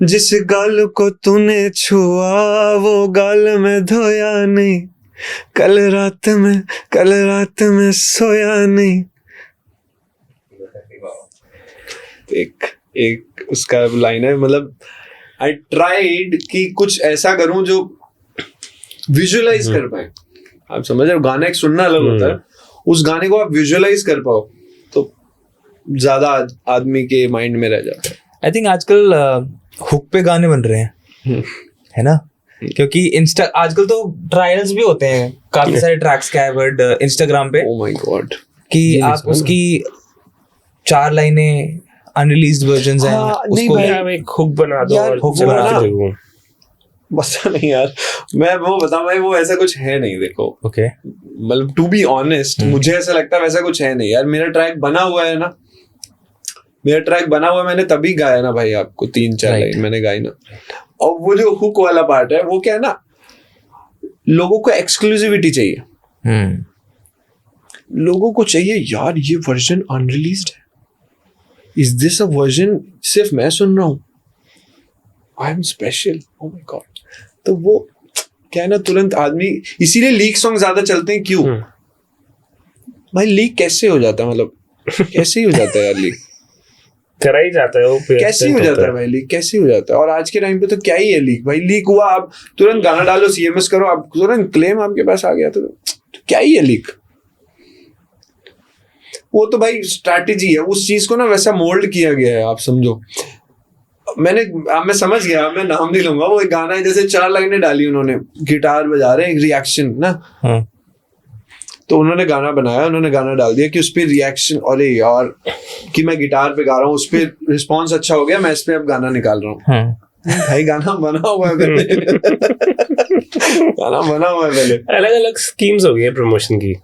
जिस गाल को तूने छुआ वो गाल में धोया नहीं, कल रात में सोया नहीं। एक उसका लाइन है, मतलब आई ट्राइड कि कुछ ऐसा करूं जो विजुअलाइज कर पाए। आप समझ रहे हो, गाना एक सुनना अलग होता है, उस गाने को आप विजुअलाइज कर पाओ तो ज्यादा आदमी के माइंड में रह जाता है। आई थिंक आजकल हुक पे गाने बन रहे हैं, है ना? क्योंकि आजकल तो ट्रायल्स भी होते हैं काफी सारे ट्रैक्स कैवर्ड इंस्टाग्राम पे। ओह माय गॉड, कि आप उसकी 4 लाइनें अनरिलीज्ड वर्जन्स हैं, नहीं भाई, आप एक हुक बना दो यार, और हुक चला बना- के देखो। बस नहीं यार, मैं वो बताऊं भाई, वो ऐसा कुछ है नहीं। देखो ओके, मतलब टू बी ऑनेस्ट, मुझे ऐसा लगता है वैसा कुछ है नहीं यार। मेरा ट्रैक बना हुआ है ना, मैंने तभी गाया ना भाई, आपको 3-4 Right. लाइन मैंने गाई ना। और वो जो हुक वाला पार्ट है वो क्या है ना, लोगों को एक्सक्लूसिविटी चाहिए। लोगों को चाहिए यार ये वर्जन अनरिलीज्ड है, इज दिस अ वर्जन सिर्फ मैं सुन रहा हूँ, I am special, oh my God. तो वो क्या है ना, तुरंत आदमी, इसीलिए लीक सॉन्ग ज्यादा चलते हैं। क्यों भाई? लीक कैसे हो जाता है, मतलब कैसे ही हो जाता है यार लीक? करा ही जाता है वो, कैसे हो जाता है भाई लीक, कैसे हो जाता है? और आज के टाइम पे तो क्या ही है लीक भाई, लीक हुआ आप तुरंत गाना डालो, CMS करो, आप तुरंत क्लेम आपके पास आ गया, तो क्या ही है लीक? वो तो भाई स्ट्रैटेजी है, उस चीज को ना वैसा मोल्ड किया गया है, आप समझो। मैं समझ गया, मैं नाम नहीं लूंगा। वो एक गाना है, जैसे 4 लाइनें डाली उन्होंने, गिटार बजा रहे हैं, रिएक्शन ना, तो उन्होंने गाना बनाया, उन्होंने गाना डाल दिया कि उस पर रिएक्शन, अरे यार कि मैं गिटार पे गा रहा हूँ, उस पर रिस्पॉन्स अच्छा हो गया, मैं इस पे अब गाना निकाल रहा हूँ। भाई गाना बना हुआ है पहले। गाना बना हुआ है पहले। अलग अलग स्कीम्स हो गई है प्रमोशन की,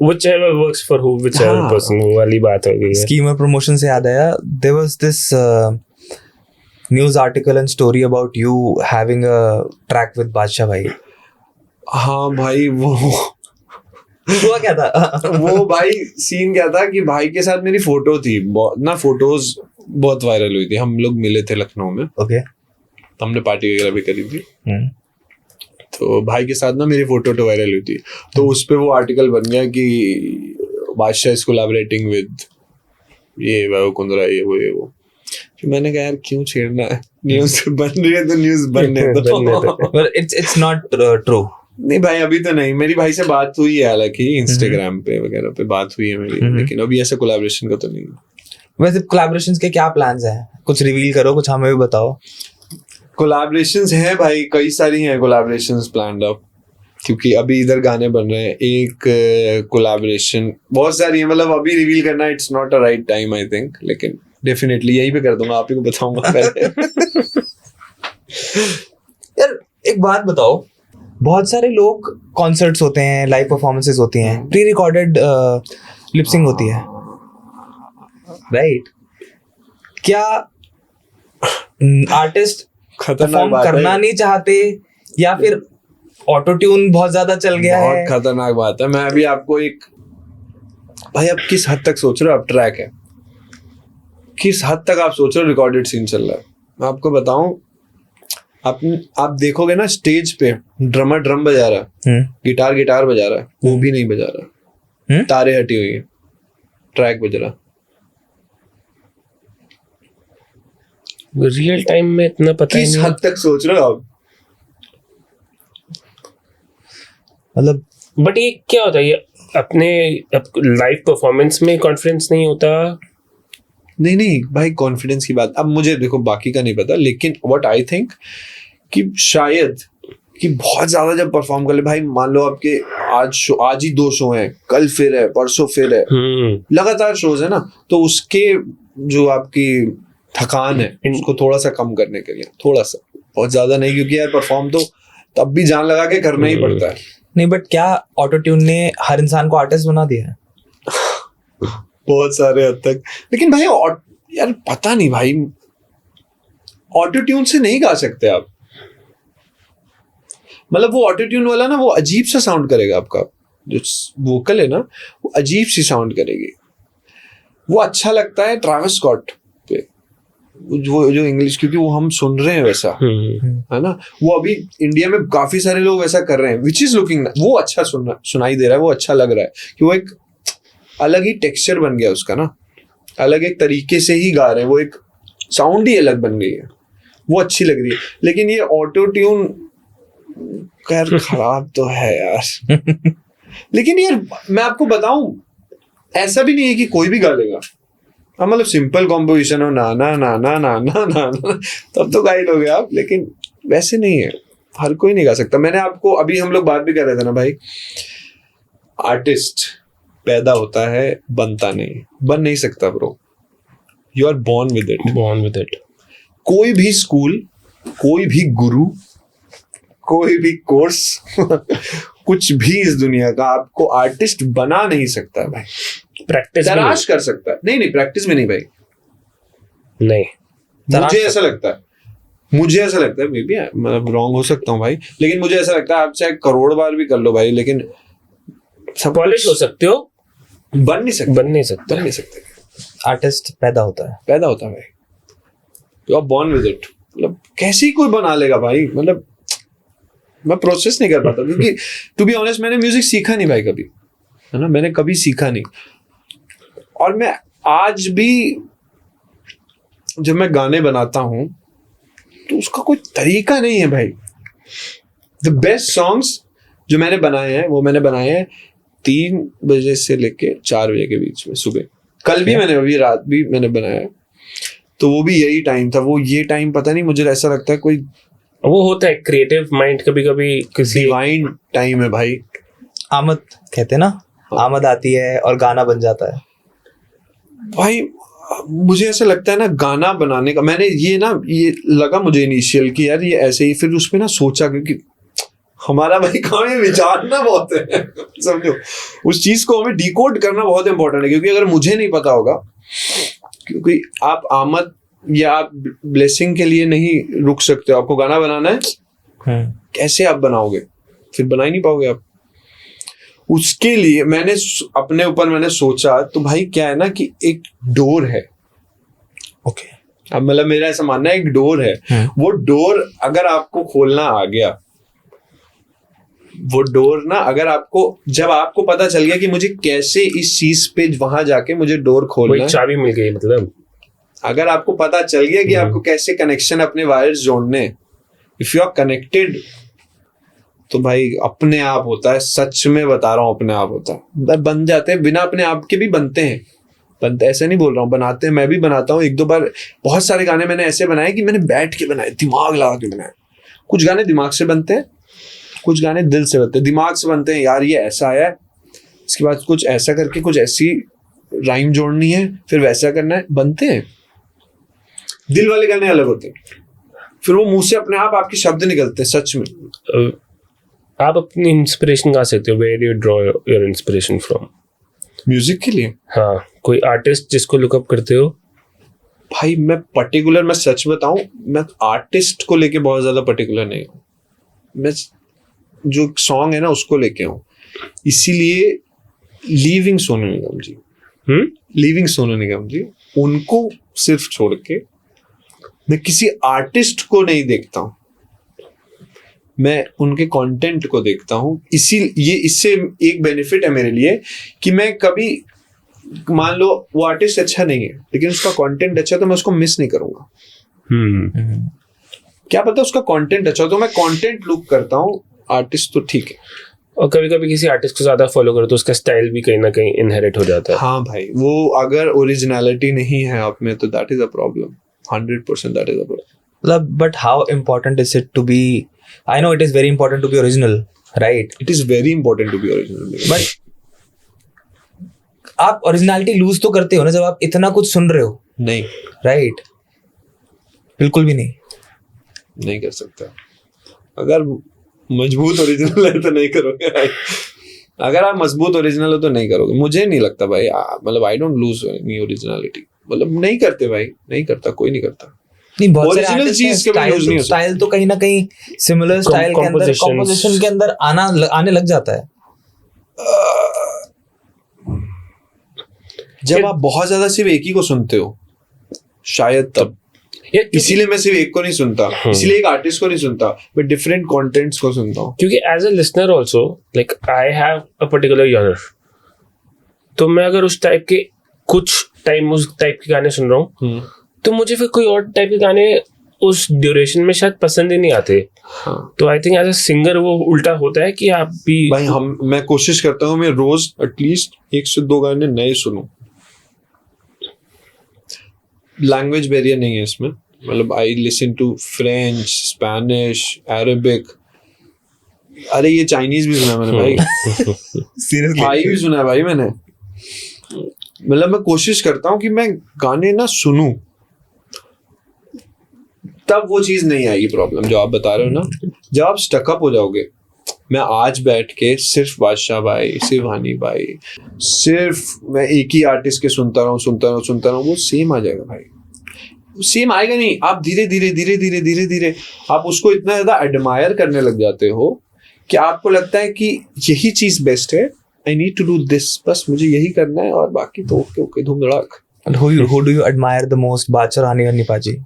whichever works for who, whichever हाँ। person, वो वाली बात हो गई है। स्कीम और प्रमोशन से याद आया, there was this news article and story about you having a track with Badshah भाई। हाँ भाई, वो हुआ क्या था? वो भाई सीन क्या था कि भाई के साथ मेरी फोटो थी, ना फोटोज बहुत वायरल हुई थी। हम लोग मिले थे लखनऊ में, ओके, हमने पार्टी वगैरह भी करी थी, तो भाई के साथ ना मेरी फोटो तो वायरल हुई थी। तो उस पे वो आर्टिकल बन गया कि बादशाह इज कोलैबोरेटिंग विद ये वो कुंदरा, ये वो। फिर मैंने कहा यार क्यों छेड़ना है, न्यूज बन रही है तो न्यूज बनने दो। well it's not true। नहीं भाई, अभी तो नहीं। मेरी भाई से बात हुई है, हालांकि इंस्टाग्राम पे वगैरह पे बात हुई है मेरी, लेकिन अभी ऐसा कोलैबोरेशन का तो नहीं। वैसे कोलैबोरेशंस के क्या प्लान्स हैं? कुछ रिवील करो, कुछ हमें भी बताओ। कोलैबोरेशंस हैं भाई, कई सारी हैं कोलैबोरेशंस प्लान्ड अप, क्योंकि अभी इधर गाने बन रहे हैं। एक कोलैबोरेशन, बहुत सारी है, मतलब अभी रिवील करना it's not a right time I think, लेकिन डेफिनेटली यहीं पे कर दूंगा, आप ही को बताऊंगा पहले। यार एक बात बताओ, बहुत सारे लोग कॉन्सर्ट्स होते हैं, लाइव परफॉर्मेंसेस होती हैं, प्री रिकॉर्डेड लिपसिंग होती है, राइट? क्या आर्टिस्ट खतरनाक परफॉर्म बात करना है, नहीं चाहते, या फिर ऑटो ट्यून बहुत ज्यादा चल गया है? बहुत खतरनाक बात है। मैं अभी आपको एक, भाई आप किस हद तक सोच रहे हो, आप ट्रैक है, किस हद तक आप सोच रहे हो रिकॉर्डेड सीन चल रहा है? मैं आपको बताऊं, आप देखोगे ना स्टेज पे ड्रमर ड्रम बजा रहा है, गिटार बजा रहा है, वो भी नहीं बजा रहा, तारे हटी हुई है, ट्रैक बज रहा। रियल टाइम में इतना पता ही किस नहीं। हद तक सोच रहे हो आप? मतलब बट ये क्या होता है, ये अपने लाइव परफॉर्मेंस में कॉन्फिडेंस नहीं होता? नहीं भाई, कॉन्फिडेंस की बात, अब मुझे देखो बाकी का नहीं पता, लेकिन व्हाट आई थिंक कि शायद कि बहुत ज्यादा जब परफॉर्म कर ले भाई, मान लो आपके आज ही 2 शो हैं, कल फिर है, परसों फिर है, लगातार शोज है ना, तो उसके जो आपकी थकान है उसको थोड़ा सा कम करने के लिए, थोड़ा सा, बहुत ज्यादा नहीं, क्योंकि यार परफॉर्म तो तब भी जान लगा के करना ही पड़ता है। नहीं, बट क्या ऑटो ट्यून ने हर इंसान को आर्टिस्ट बना दिया है? बहुत सारे हद तक, लेकिन भाई यार पता नहीं भाई, ऑटो ट्यून से नहीं गा सकते आप। मतलब वो ऑटो ट्यून वाला ना, वो अजीब सा साउंड करेगा, आपका जो वोकल है ना वो अजीब सी साउंड करेगी। वो अच्छा लगता है ट्रैविस स्कॉट पे, वो जो इंग्लिश, क्योंकि वो हम सुन रहे हैं वैसा, है ना, वो अभी इंडिया में काफी सारे लोग वैसा कर रहे हैं, विच इज लुकिंग, वो अच्छा सुनाई दे रहा है, वो अच्छा लग रहा है कि वो एक अलग ही टेक्सचर बन गया उसका ना, अलग एक तरीके से ही गा रहे हैं, वो एक साउंड ही अलग बन गई है, वो अच्छी लग रही है। लेकिन ये ऑटो ट्यून खैर खराब तो है यार। लेकिन यार मैं आपको बताऊं, ऐसा भी नहीं है कि कोई भी गा लेगा, मतलब सिंपल कॉम्पोजिशन हो, ना ना ना ना ना ना ना तब तो गा ही लोगे आप, लेकिन वैसे नहीं है, हर कोई नहीं गा सकता। मैंने आपको अभी, हम लोग बात भी कर रहे थे ना भाई, आर्टिस्ट पैदा होता है, बनता नहीं, बन नहीं सकता bro, you are born with it. कोई भी स्कूल, कोई भी गुरु, कोई भी कोर्स कुछ भी इस दुनिया का आपको आर्टिस्ट बना नहीं सकता भाई। प्रैक्टिस तलाश कर सकता है, नहीं प्रैक्टिस में नहीं भाई, नहीं, मुझे ऐसा लगता है, मे बी मैं रॉन्ग हो सकता हूँ भाई, लेकिन मुझे ऐसा लगता है आप चाहे करोड़ बार भी कर लो भाई, लेकिन सब पॉलिश हो सकते हो, बन नहीं सकते। आर्टिस्ट पैदा होता है भाई, you are born with it. मतलब कैसे ही कोई बना लेगा भाई, मतलब मैं प्रोसेस नहीं कर पाता, क्योंकि टू बी ऑनेस्ट मैंने म्यूजिक सीखा नहीं भाई कभी, है ना, मैंने कभी सीखा नहीं। और मैं आज भी जब मैं गाने बनाता हूं तो उसका कोई तरीका नहीं है भाई। द बेस्ट सॉन्ग्स जो मैंने बनाए हैं, वो मैंने बनाए हैं 3 बजे से लेके 4 बजे के बीच में सुबह। कल भी मैंने, अभी रात भी मैंने बनाया, तो वो भी यही टाइम था। वो ये टाइम पता नहीं, मुझे ऐसा लगता है कोई वो होता है क्रिएटिव माइंड, कभी कभी किसी डिवाइन टाइम है भाई। आमद कहते हैं ना, आमद आती है और गाना बन जाता है भाई। मुझे ऐसा लगता है ना, गाना बनाने का मैंने ये लगा मुझे इनिशियल कि यार ये ऐसे ही, फिर उसमें ना सोचा, क्योंकि हमारा भाई काम है विचारना बहुत है समझो, उस चीज को हमें डिकोड करना बहुत इंपॉर्टेंट है। क्योंकि अगर मुझे नहीं पता होगा, क्योंकि आप आमद या आप ब्लेसिंग के लिए नहीं रुक सकते हो, आपको गाना बनाना है, कैसे आप बनाओगे, फिर बना ही नहीं पाओगे आप। उसके लिए मैंने अपने ऊपर मैंने सोचा, तो भाई क्या है ना कि एक डोर है, ओके, अब मतलब मेरा ऐसा मानना है, एक डोर है, वो डोर अगर आपको खोलना आ गया, वो डोर ना, अगर आपको, जब आपको पता चल गया कि मुझे कैसे इस चीज पे वहां जाके मुझे डोर खोलना है, चाबी मिल गई मतलब, अगर आपको पता चल गया कि आपको कैसे कनेक्शन अपने वायर्स जोड़ने, इफ यू आर कनेक्टेड, तो भाई अपने आप होता है, सच में बता रहा हूं, अपने आप होता है, बन जाते हैं, बिना अपने आप के भी बनते हैं, बनते, ऐसे नहीं बोल रहा हूँ, बनाते हैं, मैं भी बनाता हूँ। 1-2 बार बहुत सारे गाने मैंने ऐसे बनाए कि मैंने बैठ के बनाए, दिमाग लगा के बनाए। कुछ गाने दिमाग से बनते हैं, कुछ गाने दिल से बनते हैं। दिमाग से बनते हैं, यार ये ऐसा आया है, इसके बाद कुछ ऐसा करके कुछ ऐसी राइम जोड़नी है, फिर वैसा करना है, बनते हैं। दिल वाले गाने अलग होते हैं, फिर वो मुंह से अपने आप आपके शब्द निकलते हैं सच में। आप अपनी इंस्पिरेशन कहाँ से लेते हो? Where do you draw your inspiration from? Music के लिए हाँ, कोई आर्टिस्ट जिसको लुकअप करते हो? भाई मैं सच बताऊं, मैं आर्टिस्ट को लेके बहुत ज्यादा पर्टिकुलर नहीं हूँ। मैं जो सॉन्ग है ना उसको लेके हूँ, इसीलिए लीविंग सोनू निगम जी उनको सिर्फ छोड़ के मैं किसी आर्टिस्ट को नहीं देखता हूँ, मैं उनके कंटेंट को देखता हूँ। इससे एक बेनिफिट है मेरे लिए कि मैं कभी, मान लो वो आर्टिस्ट अच्छा नहीं है लेकिन उसका कंटेंट अच्छा है, तो मैं उसको मिस नहीं करूंगा। क्या पता उसका कंटेंट अच्छा हो, तो मैं कंटेंट लुक करता हूँ, आर्टिस्ट तो ठीक है। और कभी कभी किसी आर्टिस्ट को ज्यादा फॉलो करो तो उसका स्टाइल भी कहीं ना कहीं इनहेरिट हो जाता है। हाँ भाई, वो अगर ओरिजिनलिटी नहीं है आप में, तो that is a problem, 100% that is a problem. But how important is it to be? I know it is very important to be original, right? It is very important to be original. But आप originality loose तो करते हो ना जब आप इतना कुछ सुन रहे हो। नहीं, राइट, बिल्कुल भी नहीं कर सकता। अगर मजबूत ओरिजिनल है तो नहीं करोगे भाई, अगर आप मजबूत ओरिजिनल हो तो नहीं करोगे। मुझे नहीं लगता भाई, मतलब I don't lose any originality, मतलब नहीं करते भाई, नहीं करता, कोई नहीं करता। नहीं, बहुत सारे ओरिजिनल चीज के भी यूज नहीं हो सकता। स्टाइल तो कहीं ना कहीं सिमिलर स्टाइल के अंदर, कंपोजिशन के अंदर आने लग जाता है। जब आप बहुत ज्यादा सिर्फ एक ही को सुनते हो, शायद तब इसीलिए मैं सिर्फ एक को नहीं सुनता, इसीलिए एक आर्टिस्ट को नहीं सुनता, मैं डिफरेंट कंटेंट्स को सुनता हूँ। क्योंकि as a listener also like I have a particular genre, तो मैं अगर उस टाइप के कुछ टाइम उस टाइप के गाने सुन रहा हूँ तो मुझे फिर कोई और टाइप के गाने उस ड्यूरेशन में शायद पसंद ही नहीं आते। तो I think as a singer वो उल्टा होता है कि आप भी भाई मैं कोशिश करता हूँ मैं रोज एटलीस्ट 1 से 2 गाने नए सुनूं। लैंग्वेज बैरियर नहीं है इसमें, मतलब I listen to French, Spanish, Arabic, अरे ये चाइनीज भी सुना मैंने भाई, सीरियसली थाई भी सुना है भाई मैंने। मतलब मैं कोशिश करता हूँ कि मैं गाने ना सुनूं, तब वो चीज नहीं आएगी प्रॉब्लम जो आप बता रहे हो ना। जब आप स्टकअप हो जाओगे, मैं आज बैठ के सिर्फ बादशाह भाई, सिर्फ हानी भाई, सिर्फ मैं एक ही आर्टिस्ट के सुनता रहूं, वो सेम आ जाएगा भाई, सेम आएगा नहीं। आप धीरे धीरे आप उसको इतना ज्यादा एडमायर करने लग जाते हो कि आपको लगता है कि यही चीज बेस्ट है, I need to do this, बस मुझे यही करना है और बाकी तो ओके धूम धड़ाक। Who do you admire the most? बादशाह, रानी और निपाजी?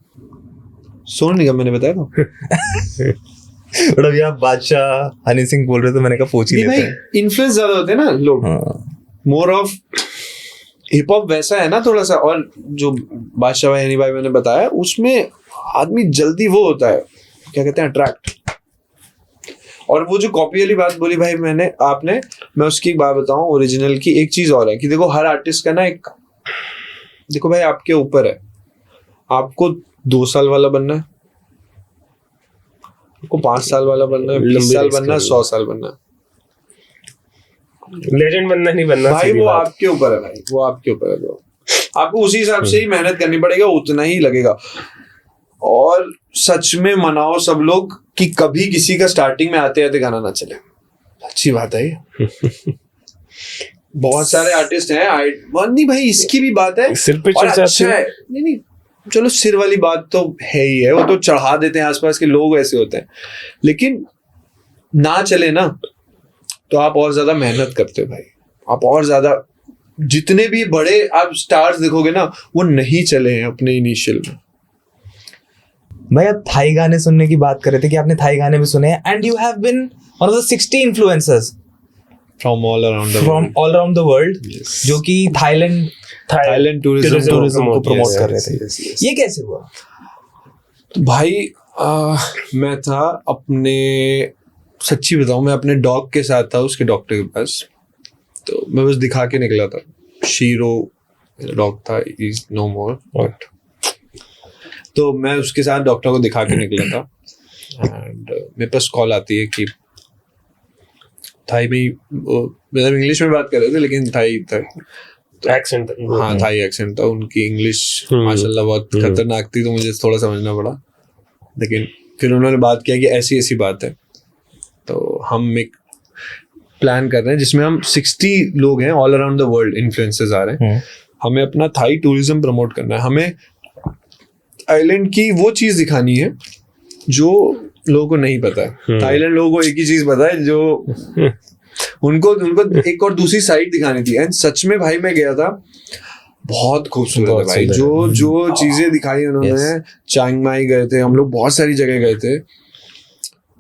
सोनू निगम मैंने बताया था। बट अभी आप बादशाह हनी सिंह बोल रहे हो तो मैंने कहा पूछ ही लेते हैं। इन्फ्लुएंस ज्यादा होते हैं ना लोग, मोर ऑफ हिप हॉप वैसा है ना थोड़ा सा। और जो बादशाह भाई, हनी भाई मैंने बताया, उसमें आदमी जल्दी वो होता है, क्या कहते हैं, अट्रैक्ट। और वो जो कॉपी वाली बात बोली भाई आपने, मैं उसकी एक बात बताऊं ओरिजिनल की। एक चीज और है कि देखो हर आर्टिस्ट का ना एक, देखो भाई आपके ऊपर है, आपको 2 साल वाला बनना है, आपको 5 साल वाला बनना है, 20 साल बनना है, 100 साल बनना है, लेजेंड बनना नहीं बनना भाई वो आपके ऊपर है भाई, वो आपके ऊपर है। तो आपको उसी हिसाब से ही मेहनत करनी पड़ेगा, उतना ही लगेगा। और सच में मनाओ सब लोग कि कभी किसी का स्टार्टिंग में आते आते गाना ना चले, अच्छी बात है ये। बहुत सारे आर्टिस्ट हैं, नहीं भाई इसकी भी बात है, सिर पे और चढ़ अच्छा है, नहीं चलो सिर वाली बात तो है ही है, वो तो चढ़ा देते हैं, आसपास के लोग ऐसे होते हैं। लेकिन ना चले ना तो आप और ज्यादा मेहनत करते हो भाई, आप और ज्यादा, जितने भी बड़े आप स्टार्स देखोगे ना वो नहीं चले हैं अपने इनिशियल में। भाई आप थाई गाने सुनने की बात कर रहे थे कि आपने थाई गाने भी सुने हैं, and you have been one of the 60 influencers from all around the world, जो कि थाईलैंड टूरिज्म को प्रमोट कर रहे थे। ये कैसे हुआ? भाई मैं था अपने, सच्ची बताऊं, मैं अपने डॉग के साथ था उसके डॉक्टर के पास, तो मैं बस दिखा के निकला था। शीरो डॉग था, इज नो मोर, बट तो मैं उसके साथ डॉक्टर को दिखा के निकला था। एंड मेरे पास कॉल आती है कि थाई में, मतलब इंग्लिश में बात कर रहे थे लेकिन थाई था, एक्सेंट, हाँ थाई एक्सेंट था उनकी। इंग्लिश माशाल्लाह बहुत खतरनाक थी, तो मुझे थोड़ा समझना पड़ा। लेकिन फिर उन्होंने बात किया कि ऐसी ऐसी बात है, तो हम एक प्लान कर रहे हैं जिसमें हम 60 लोग हैं all around the world, influencers आ रहे हैं। हमें अपना थाई टूरिज्म प्रमोट करना है, हमें थाईलैंड की वो चीज दिखानी है जो लोगों को नहीं पता है। थाईलैंड लोगों को एक ही चीज पता है, जो उनको एक और दूसरी साइड दिखानी थी। एंड सच में भाई मैं गया था, बहुत खूबसूरत है भाई, जो चीजें दिखाई उन्होंने। चांग माई गए थे हम लोग, बहुत सारी जगह गए थे,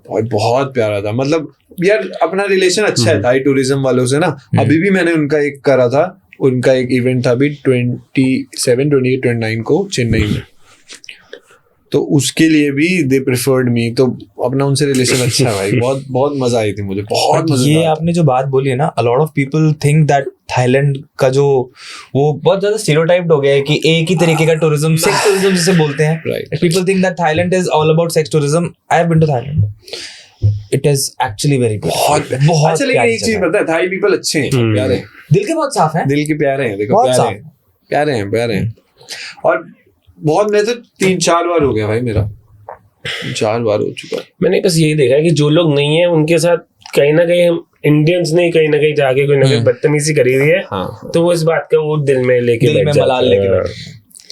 बहुत प्यारा था। मतलब यार अपना रिलेशन अच्छा है थाई टूरिज्म वालों से ना। अभी भी मैंने उनका एक करा था, उनका एक इवेंट था अभी 28-29 को चेन्नई में, तो उसके लिए भी दे प्रेफर्ड मी, तो अपना उनसे रिलेशन अच्छा है भाई। बहुत बहुत मजा आई थी मुझे, बहुत मजा। ये आपने जो बात बोली है ना, a lot of people think that Thailand का जो वो बहुत ज्यादा स्टीरियोटाइप्ड हो गया है कि एक ही तरीके का टूरिज्म, सेक्स टूरिज्म जिसे बोलते हैं। Right. People think that Thailand is all about sex tourism. I have been to Thailand. It is actually very बहुत अच्छा। लेकिन एक चीज पता है, थाई पीपल अच्छे हैं, प्यारे हैं, दिल के बहुत साफ हैं, दिल के प्यारे हैं। देखो प्यारे हैं। और बहुत, मैं तो 3-4 बार हो गया भाई, मेरा 4 बार हो चुका है। मैंने बस यही देखा है कि जो लोग नहीं है उनके साथ कहीं ना कहीं इंडियंस ने कहीं ना कहीं जाके कोई ना कोई बदतमीजी करी हुई है। हाँ। तो वो इस बात का वो दिल में लेके दिल में मलाल लेके बैठे।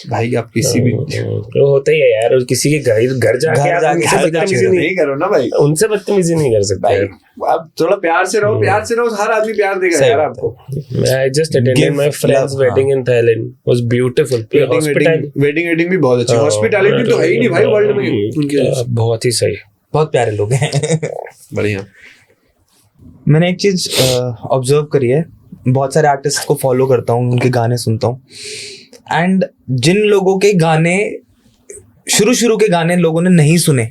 भाई आप किसी भी वो होता ही है यार, और किसी के घर जाके घर आप जाके उनसे बदतमीजी नहीं करो ना भाई, उनसे बदतमीजी नहीं कर सकते भाई यार। आप थोड़ा प्यार से रहो, हर आदमी प्यार देगा सही यार बात आपको। I just attended Give my friend's love, wedding in Thailand. It was beautiful. Wedding भी बहुत अच्छी, हॉस्पिटैलिटी तो है ही नहीं भाई वर्ल्ड में उनके जैसे। बहुत ही सही। बहुत प्यारे लोग हैं। बढ़िया। मैंने एक चीज ऑब्जर्व करी है, बहुत सारे आर्टिस्ट को फॉलो करता हूँ, उनके गाने सुनता हूँ, एंड जिन लोगों के गाने शुरू के गाने लोगों ने नहीं सुने,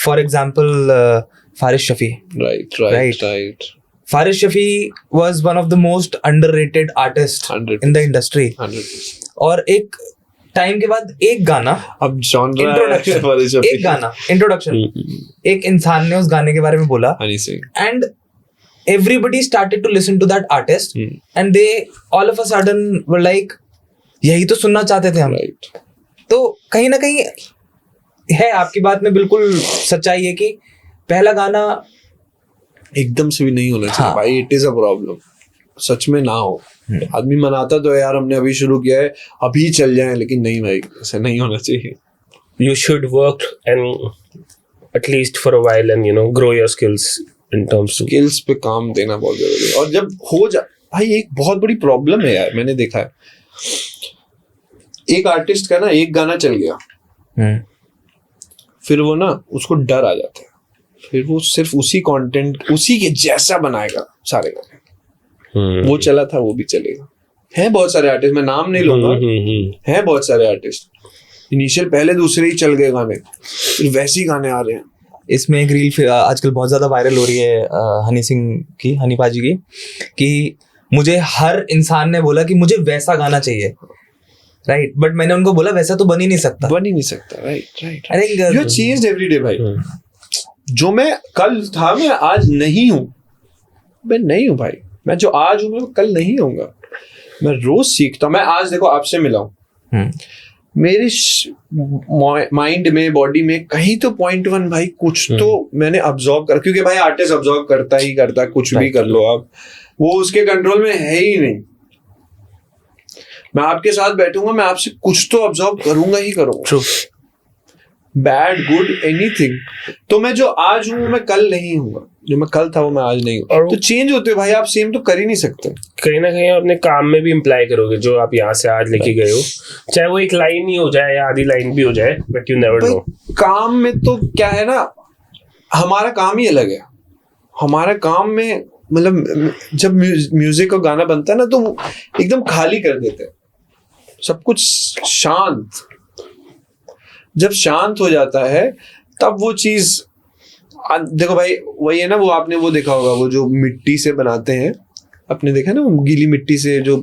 for example फारिश Shafi. Right. फारिश Shafi was one of the most underrated artist 100%. in the industry. 100%। और एक टाइम के बाद एक गाना अब genre इंट्रोडक्शन, एक गाना इंट्रोडक्शन, एक इंसान ने उस गाने के बारे में बोला, Honey Singh. and everybody started to listen to that artist, and they all of a sudden were like, यही तो सुनना चाहते थे हम। राइट। तो कहीं ना कहीं है, आपकी बात में बिल्कुल सच्चाई है कि पहला गाना एकदम से भी नहीं होना चाहिए हाँ। भाई, इट इज अ प्रॉब्लम, सच में ना हो। आदमी मनाता तो है यार हमने अभी शुरू किया है, अभी चल जाए, लेकिन नहीं भाई, ऐसा नहीं होना चाहिए। You should work and at least for a while and grow your skills in terms of skills पे काम देना बहुत जरूरी है। और जब हो जा भाई, एक बहुत बड़ी प्रॉब्लम है यार, मैंने देखा है, एक आर्टिस्ट का ना एक गाना चल गया, फिर वो ना उसको डर आ जाता है, फिर वो सिर्फ उसी कंटेंट उसी के जैसा बनाएगा सारे गाने। वो चला था वो भी चलेगा। है बहुत सारे आर्टिस्ट, मैं नाम नहीं लूंगा, है बहुत सारे आर्टिस्ट, इनिशियल पहले दूसरे ही चल गए गाने, फिर वैसे ही गाने आ रहे हैं। इसमें एक रील आजकल बहुत ज्यादा वायरल हो रही है हनी सिंह की, हनी पाजी की, कि मुझे हर इंसान ने बोला कि मुझे वैसा गाना चाहिए, राइट, बट मैंने उनको बोला वैसा तो बन ही नहीं सकता। Right. I think you are changed every day भाई। जो मैं कल था मैं आज नहीं हूँ, मैं नहीं हूँ भाई, मैं जो आज हूँ मैं कल नहीं होऊंगा। मैं रोज सीखता हूँ। मैं आज देखो आपसे मिला हूँ, मेरे माइंड में बॉडी में कहीं तो 0.1 भाई कुछ तो मैंने अब्सॉर्ब कर, क्योंकि भाई आर्टिस्ट अब्सॉर्ब करता ही करता, कुछ भी कर लो आप, वो उसके कंट्रोल में है ही नहीं। मैं आपके साथ बैठूंगा, मैं आपसे कुछ तो अब्सॉर्ब करूंगा ही करूंगा, बैड गुड एनीथिंग। तो मैं जो आज हूँ मैं कल नहीं हूँ, जो मैं कल था वो मैं आज नहीं हूँ। तो चेंज होते भाई, आप सेम तो कर ही नहीं सकते। कहीं ना कहीं अपने काम में भी इम्प्लाई करोगे जो आप यहाँ से आज लेके गए हो, चाहे वो एक लाइन ही हो जाए या आधी लाइन भी हो जाए, बट यू नेवर नो। काम में तो क्या है ना, हमारा काम ही अलग है। हमारा काम में मतलब जब म्यूजिक का गाना बनता है ना तो एकदम खाली कर देते हैं, सब कुछ शांत। जब शांत हो जाता है तब वो चीज, देखो भाई वही है ना, वो आपने वो देखा होगा, वो जो मिट्टी से बनाते हैं, आपने देखा ना, वो गीली मिट्टी से जो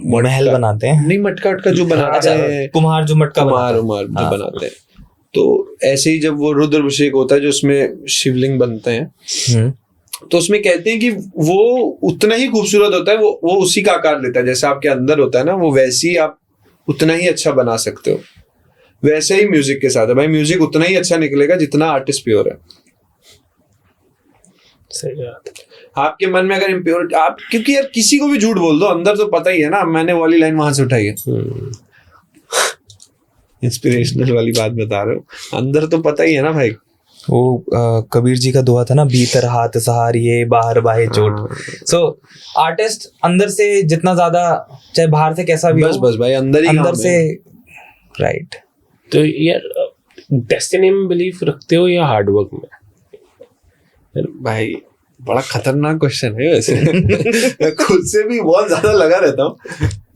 महल बनाते हैं, नहीं मटका उटका जो बनाते हैं, कुम्हार जो मटका कुम्हार जो बनाते हैं। तो ऐसे ही जब वो रुद्राभिषेक होता है जो उसमें शिवलिंग बनते हैं, तो उसमें कहते हैं कि वो उतना ही खूबसूरत होता है, वो उसी का आकार लेता है जैसा आपके अंदर होता है ना, वो वैसे ही आप उतना ही अच्छा बना सकते हो। वैसे ही म्यूजिक के साथ है भाई, म्यूजिक उतना ही अच्छा निकलेगा जितना आर्टिस्ट प्योर है। सही बात। आपके मन में अगर इम्प्योरिटी, आप क्योंकि यार किसी को भी झूठ बोल दो, अंदर तो पता ही है ना, मैंने वाली लाइन वहां से उठाई है, इंस्पिरेशनल वाली बात बता रहे हो, अंदर तो पता ही है ना भाई। वो कबीर जी का दुआ था ना, भीतर हाथ सहारिये बाहर बाहे चोट। सो आर्टिस्ट अंदर से जितना ज्यादा, चाहे बाहर से कैसा भी बस हो, बस भाई अंदर ही अंदर से, राइट। तो यार डेस्टिनी में बिलीव रखते हो या हार्डवर्क में? भाई बड़ा खतरनाक क्वेश्चन है वैसे। मैं खुद से भी बहुत ज्यादा लगा रहता हूँ,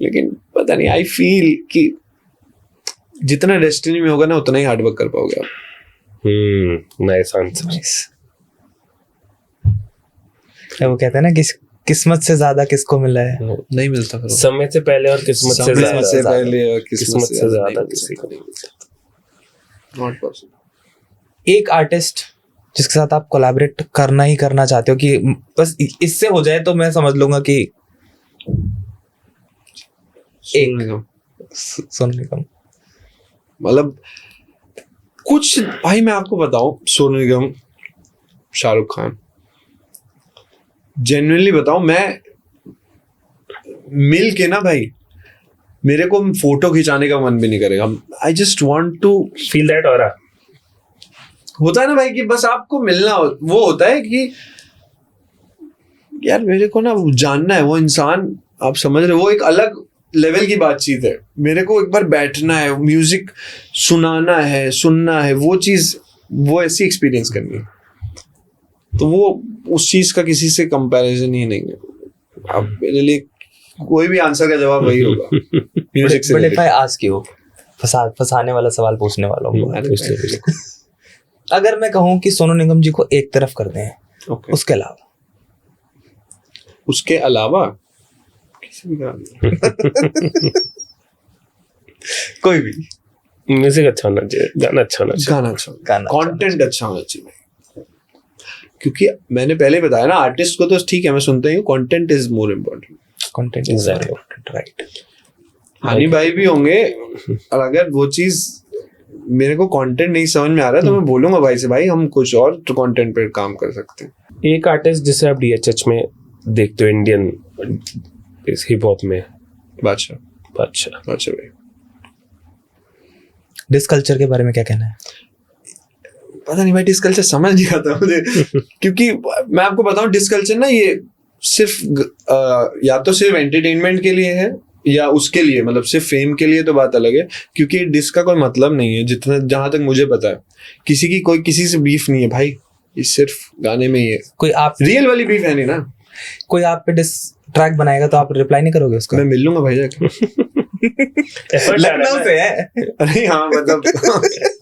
लेकिन पता नहीं, आई फील कि जितना डेस्टिनी में होगा ना उतना ही हार्डवर्क कर पाओगे आप। Nice answer. वो कहते हैं ना, किस्मत से ज्यादा किसको मिला है, नहीं मिलता फिर, समय से पहले और किस्मत से पहले और किस्मत से ज्यादा किसी को नहीं मिलता। Not possible. एक आर्टिस्ट जिसके साथ आप कोलैबोरेट करना ही करना चाहते हो कि बस इससे हो जाए तो मैं समझ लूंगा कि सोनू निगम, मतलब कुछ भाई मैं आपको बताऊं, सोनू निगम, शाहरुख खान, जेन्युइनली बताऊं, मैं मिल के ना भाई, मेरे को फोटो खिंचाने का मन भी नहीं करेगा. I just want to feel that aura. होता है ना भाई कि बस आपको मिलना वो होता है कि यार मेरे को ना जानना है वो इंसान, आप समझ रहे हो, वो एक अलग लेवल की बातचीत है. मेरे को एक बार बैठना है, म्यूजिक सुनाना है, सुनना है, वो चीज वो ऐसी एक्सपीरियंस करनी है. तो वो उस चीज का किसी से कंपैरिजन ही नहीं है. अब मेरे लिए कोई भी आंसर का जवाब वही होगा म्यूजिक से. But if I ask you, फंसाने वाला सवाल पूछने वाला हूँ. अगर मैं कहूँ कि सोनू निगम जी को एक तरफ कर दें, उसके अलावा किसी भी कोई भी म्यूजिक अच्छा होना चाहिए, गाना अच्छा होना चाहिए, कंटेंट अच्छा होना चाहिए. क्योंकि मैंने पहले बताया ना, आर्टिस्ट को तो ठीक है मैं सुनता ही हूँ, content is more important. Content is very important, right. Honey भाई भी होंगे, और अगर वो चीज मेरे को कंटेंट नहीं समझ में आ रहा है तो मैं बोलूंगा भाई से, भाई हम कुछ और कंटेंट पे काम कर सकते हैं. एक आर्टिस्ट जिसे आप डीएचएच में देखते हो इंडियन हिप हॉप में, बादशाह भाई. डिस कल्चर के बारे में क्या कहना है? पता नहीं भाई, डिस कल्चर समझ नहीं आता मुझे. क्योंकि मैं आपको बताऊं, डिस कल्चर ना ये सिर्फ या तो सिर्फ एंटरटेनमेंट के लिए है या उसके लिए, मतलब सिर्फ फेम के लिए तो बात अलग है. क्योंकि डिस का कोई मतलब नहीं है, जितना जहां तक मुझे पता है. किसी से बीफ नहीं है भाई, ये सिर्फ गाने में ही है. कोई आप रियल वाली बीफ है नहीं ना. कोई आप पे डिस ट्रैक बनाएगा तो आप रिप्लाई नहीं करोगे उसका? मैं मिल लूंगा भाई जाके. लखनऊ से है. अरे हाँ, मतलब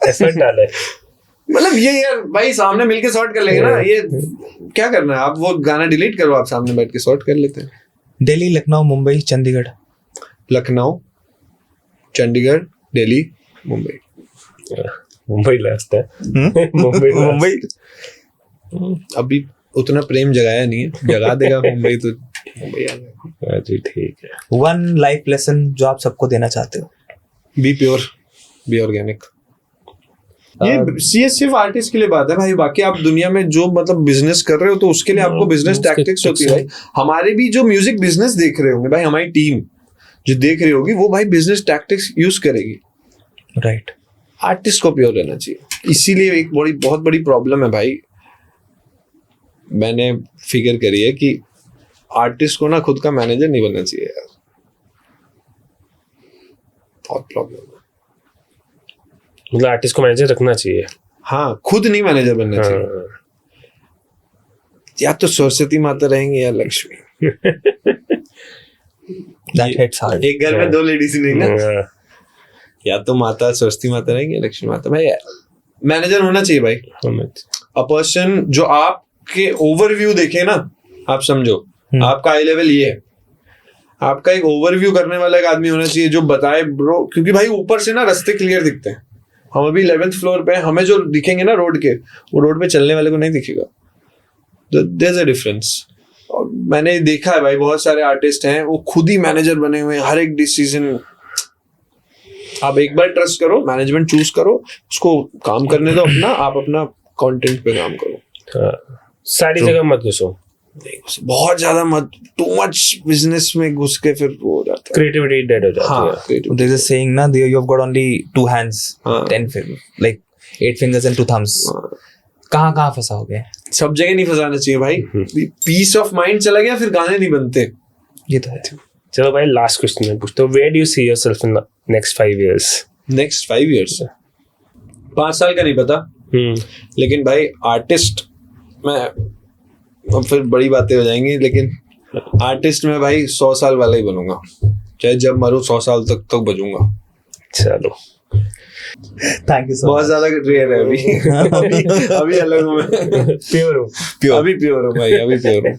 एफर्ट डाले. मतलब ये यार भाई सामने मिलके सॉर्ट कर लेंगे ना. ये क्या करना है, आप वो गाना डिलीट करो, आप सामने बैठ के सॉर्ट कर लेते हैं. दिल्ली, लखनऊ, मुंबई, चंडीगढ़. लखनऊ, चंडीगढ़, दिल्ली, मुंबई लास्ट है. मुंबई अभी उतना प्रेम जगाया नहीं है, जगा देगा मुंबई तो मुंबई आ जाएगा. जी ठीक है. वन लाइफ लेसन जो आप सबको देना चाहते हो? Be pure, be organic. ये सिर्फ आर्टिस्ट के लिए बात है भाई. बाकी आप दुनिया में जो मतलब बिजनेस कर रहे हो तो उसके लिए आपको बिजनेस टैक्टिक्स होती है भाई. हमारे भी जो म्यूजिक बिजनेस देख रहे होंगे भाई, हमारी टीम जो देख रही होगी, वो भाई बिजनेस टैक्टिक्स यूज करेगी. राइट. आर्टिस्ट को प्योर रहना चाहिए. इसीलिए एक बहुत बड़ी प्रॉब्लम है भाई, मैंने फिगर करी है कि आर्टिस्ट को ना खुद का मैनेजर नहीं बनना चाहिए यार. बहुत प्रॉब्लम है. मतलब आर्टिस्ट को मैनेजर रखना चाहिए. हाँ, खुद नहीं मैनेजर बनना चाहिए. या तो सरस्वती माता रहेंगे या लक्ष्मी. That hits hard. एक घर में दो लेडीज नहीं ना. या तो माता सरस्वती माता रहेंगे, लक्ष्मी माता. भाई मैनेजर होना चाहिए भाई. अ पर्सन जो आपके ओवरव्यू देखे ना, आप समझो आपका आई लेवल ये है, आपका एक ओवरव्यू करने वाला एक आदमी होना चाहिए जो बताए ब्रो. क्योंकि भाई ऊपर से ना रास्ते क्लियर दिखते हैं. हम अभी 11th फ्लोर पे, हमें जो दिखेंगे ना रोड के, वो रोड पे चलने वाले को नहीं दिखेगा. There is a difference. और मैंने देखा है भाई, बहुत सारे आर्टिस्ट हैं वो खुद ही मैनेजर बने हुए हैं. हर एक डिसीजन आप एक बार ट्रस्ट करो, मैनेजमेंट चूज करो, उसको काम करने दो अपना, आप अपना कंटेंट पे काम करो. सारी जगह मत घुसो. बहुत ज्यादा मत, टू मच बिजनेस में घुस के फिर वो हो जाता है. क्रिएटिविटी डेड हो जाती है. There is a saying ना, you have got only 2 hands, 10 fingers, like 8 fingers and 2 thumbs. कहाँ फंसाओगे? सब जगह नहीं फंसाना चाहिए भाई. पीस ऑफ माइंड चला गया फिर गाने नहीं बनते. ये तो है. चलो भाई, लास्ट क्वेश्चन मैं पूछता हूँ. Where do you see yourself in the next 5 years? Next 5 years 5 साल का नहीं पता. लेकिन भाई आर्टिस्ट मैं, अब फिर बड़ी बातें हो जाएंगी, लेकिन आर्टिस्ट में भाई 100 साल वाला ही बनूंगा. चाहे जब मरूं 100 साल तक बजूंगा. चलो, थैंक यू सो बहुत ज्यादा रेयर है अभी अलग हूँ मैं. प्योर हूँ. अभी प्योर हूँ भाई, अभी प्योर हूँ.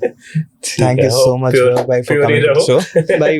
थैंक यू सो मच भाई for coming to the show. भाई